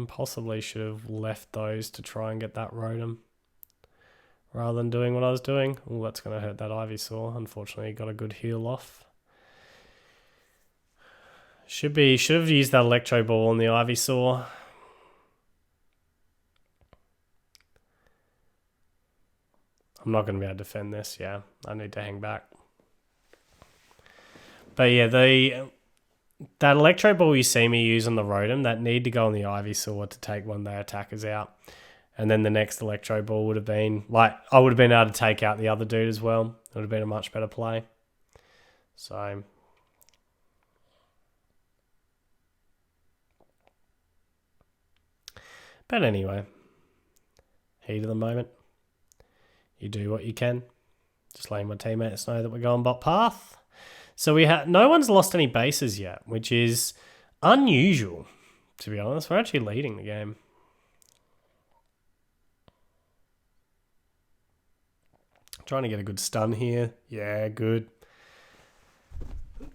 Possibly should have left those to try and get that Rotom rather than doing what I was doing. Oh, that's going to hurt that Ivysaur. Unfortunately, got a good heal off. Should have used that Electro Ball on the Ivysaur. I'm not going to be able to defend this. Yeah, I need to hang back. But yeah, that Electro Ball you see me use on the Rotom, that need to go on the Ivysaur to take one of their attackers out. And then the next Electro Ball would have been, like, I would have been able to take out the other dude as well. It would have been a much better play. So... But anyway, heat of the moment. You do what you can. Just letting my teammates know that we're going bot path. So no one's lost any bases yet, which is unusual, to be honest. We're actually leading the game. Trying to get a good stun here. Yeah, good.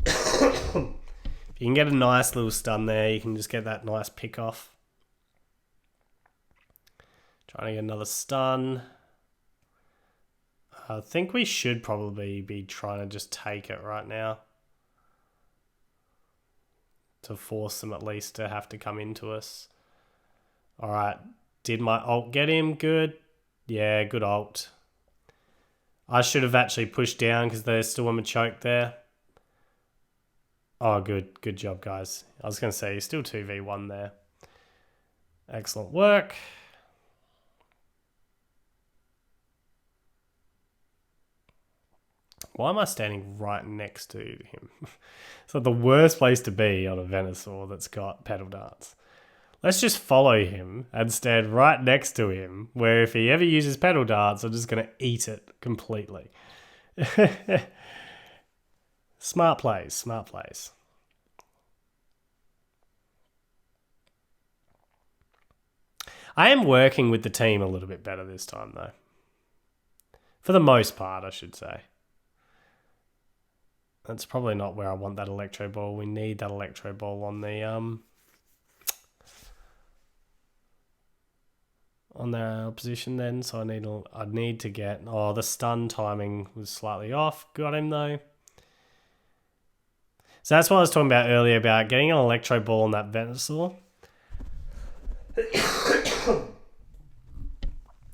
If you can get a nice little stun there, you can just get that nice pick off. Trying to get another stun. I think we should probably be trying to just take it right now. To force them at least to have to come into us. Alright. Did my ult get him? Good. Yeah, good ult. I should have actually pushed down because there's still a Machoke there. Oh, good. Good job, guys. I was going to say, you're still 2v1 there. Excellent work. Why am I standing right next to him? It's like the worst place to be on a Venusaur that's got Petal Dance. Let's just follow him and stand right next to him, where if he ever uses Petal Dance, I'm just going to eat it completely. Smart plays, smart plays. I am working with the team a little bit better this time, though. For the most part, I should say. That's probably not where I want that Electro Ball. We need that Electro Ball on the on their opposition then. So I need to get... Oh, the stun timing was slightly off. Got him though. So that's what I was talking about earlier about getting an Electro Ball on that Venusaur.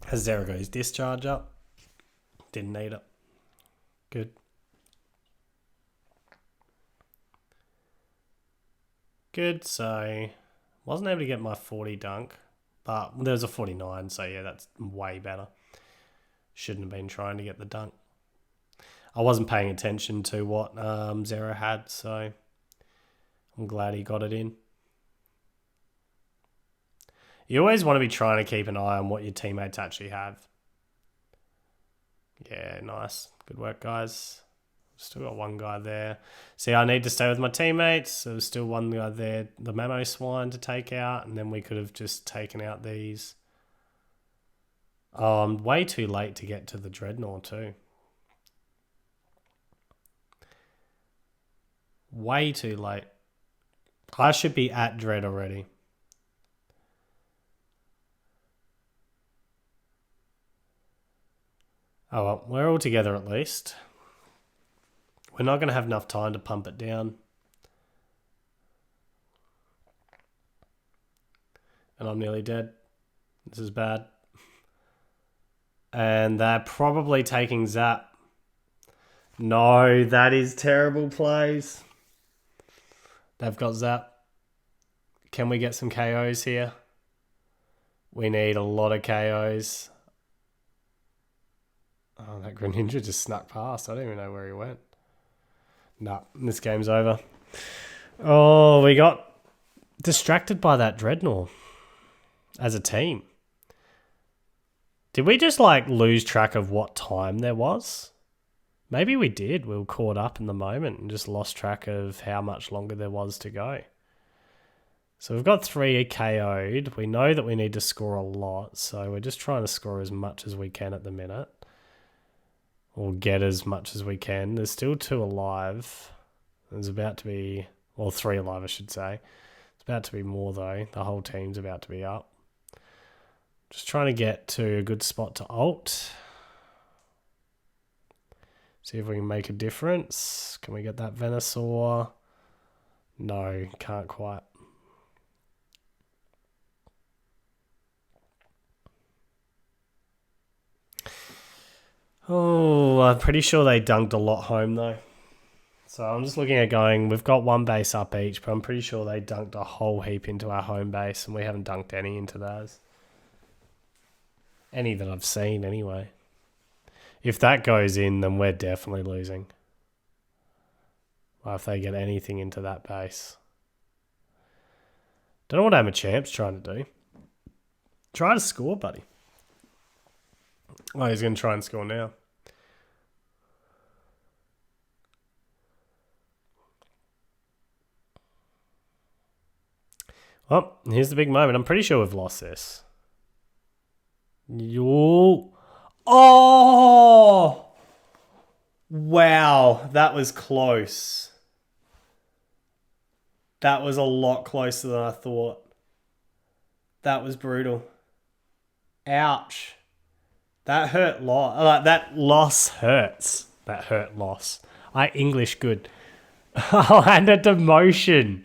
Has Zero got his discharge up? Didn't need it. Good. Good, so wasn't able to get my 40 dunk, but there was a 49, so yeah, that's way better. Shouldn't have been trying to get the dunk. I wasn't paying attention to what Zero had, so I'm glad he got it in. You always want to be trying to keep an eye on what your teammates actually have. Yeah, nice. Good work, guys. Still got one guy there. See, I need to stay with my teammates. So there's still one guy there, the Mamo Swine, to take out. And then we could have just taken out these. Oh, I'm way too late to get to the Dreadnought too. Way too late. I should be at Dread already. Oh well, we're all together at least. We're not going to have enough time to pump it down. And I'm nearly dead. This is bad. And they're probably taking Zap. No, that is terrible plays. They've got Zap. Can we get some KOs here? We need a lot of KOs. Oh, that Greninja just snuck past. I don't even know where he went. Nah, this game's over. Oh, we got distracted by that Dreadnought as a team. Did we just like lose track of what time there was? Maybe we did. We were caught up in the moment and just lost track of how much longer there was to go. So we've got 3 KO'd. We know that we need to score a lot, so we're just trying to score as much as we can at the minute. Or get as much as we can. There's still 2 alive. There's about to be... Well, 3 alive, I should say. It's about to be more, though. The whole team's about to be up. Just trying to get to a good spot to ult. See if we can make a difference. Can we get that Venusaur? No, can't quite. Oh, I'm pretty sure they dunked a lot home though. So I'm just looking at going, we've got one base up each, but I'm pretty sure they dunked a whole heap into our home base, and we haven't dunked any into theirs. Any that I've seen, anyway. If that goes in, then we're definitely losing. Well, if they get anything into that base. Don't know what Amachamp's trying to do. Try to score, buddy. Oh, he's going to try and score now. Well, here's the big moment. I'm pretty sure we've lost this. Yo. Oh! Wow, that was close. That was a lot closer than I thought. That was brutal. Ouch. That hurt loss. That loss hurts. That hurt loss. English good. Oh, and a demotion.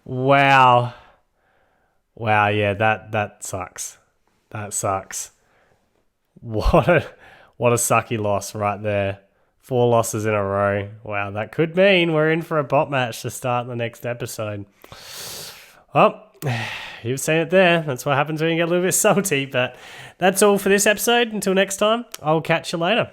Wow. Wow, yeah, that sucks. That sucks. What a sucky loss right there. 4 losses in a row. Wow, that could mean we're in for a bot match to start the next episode. Well, you've seen it there. That's what happens when you get a little bit salty. But that's all for this episode. Until next time, I'll catch you later.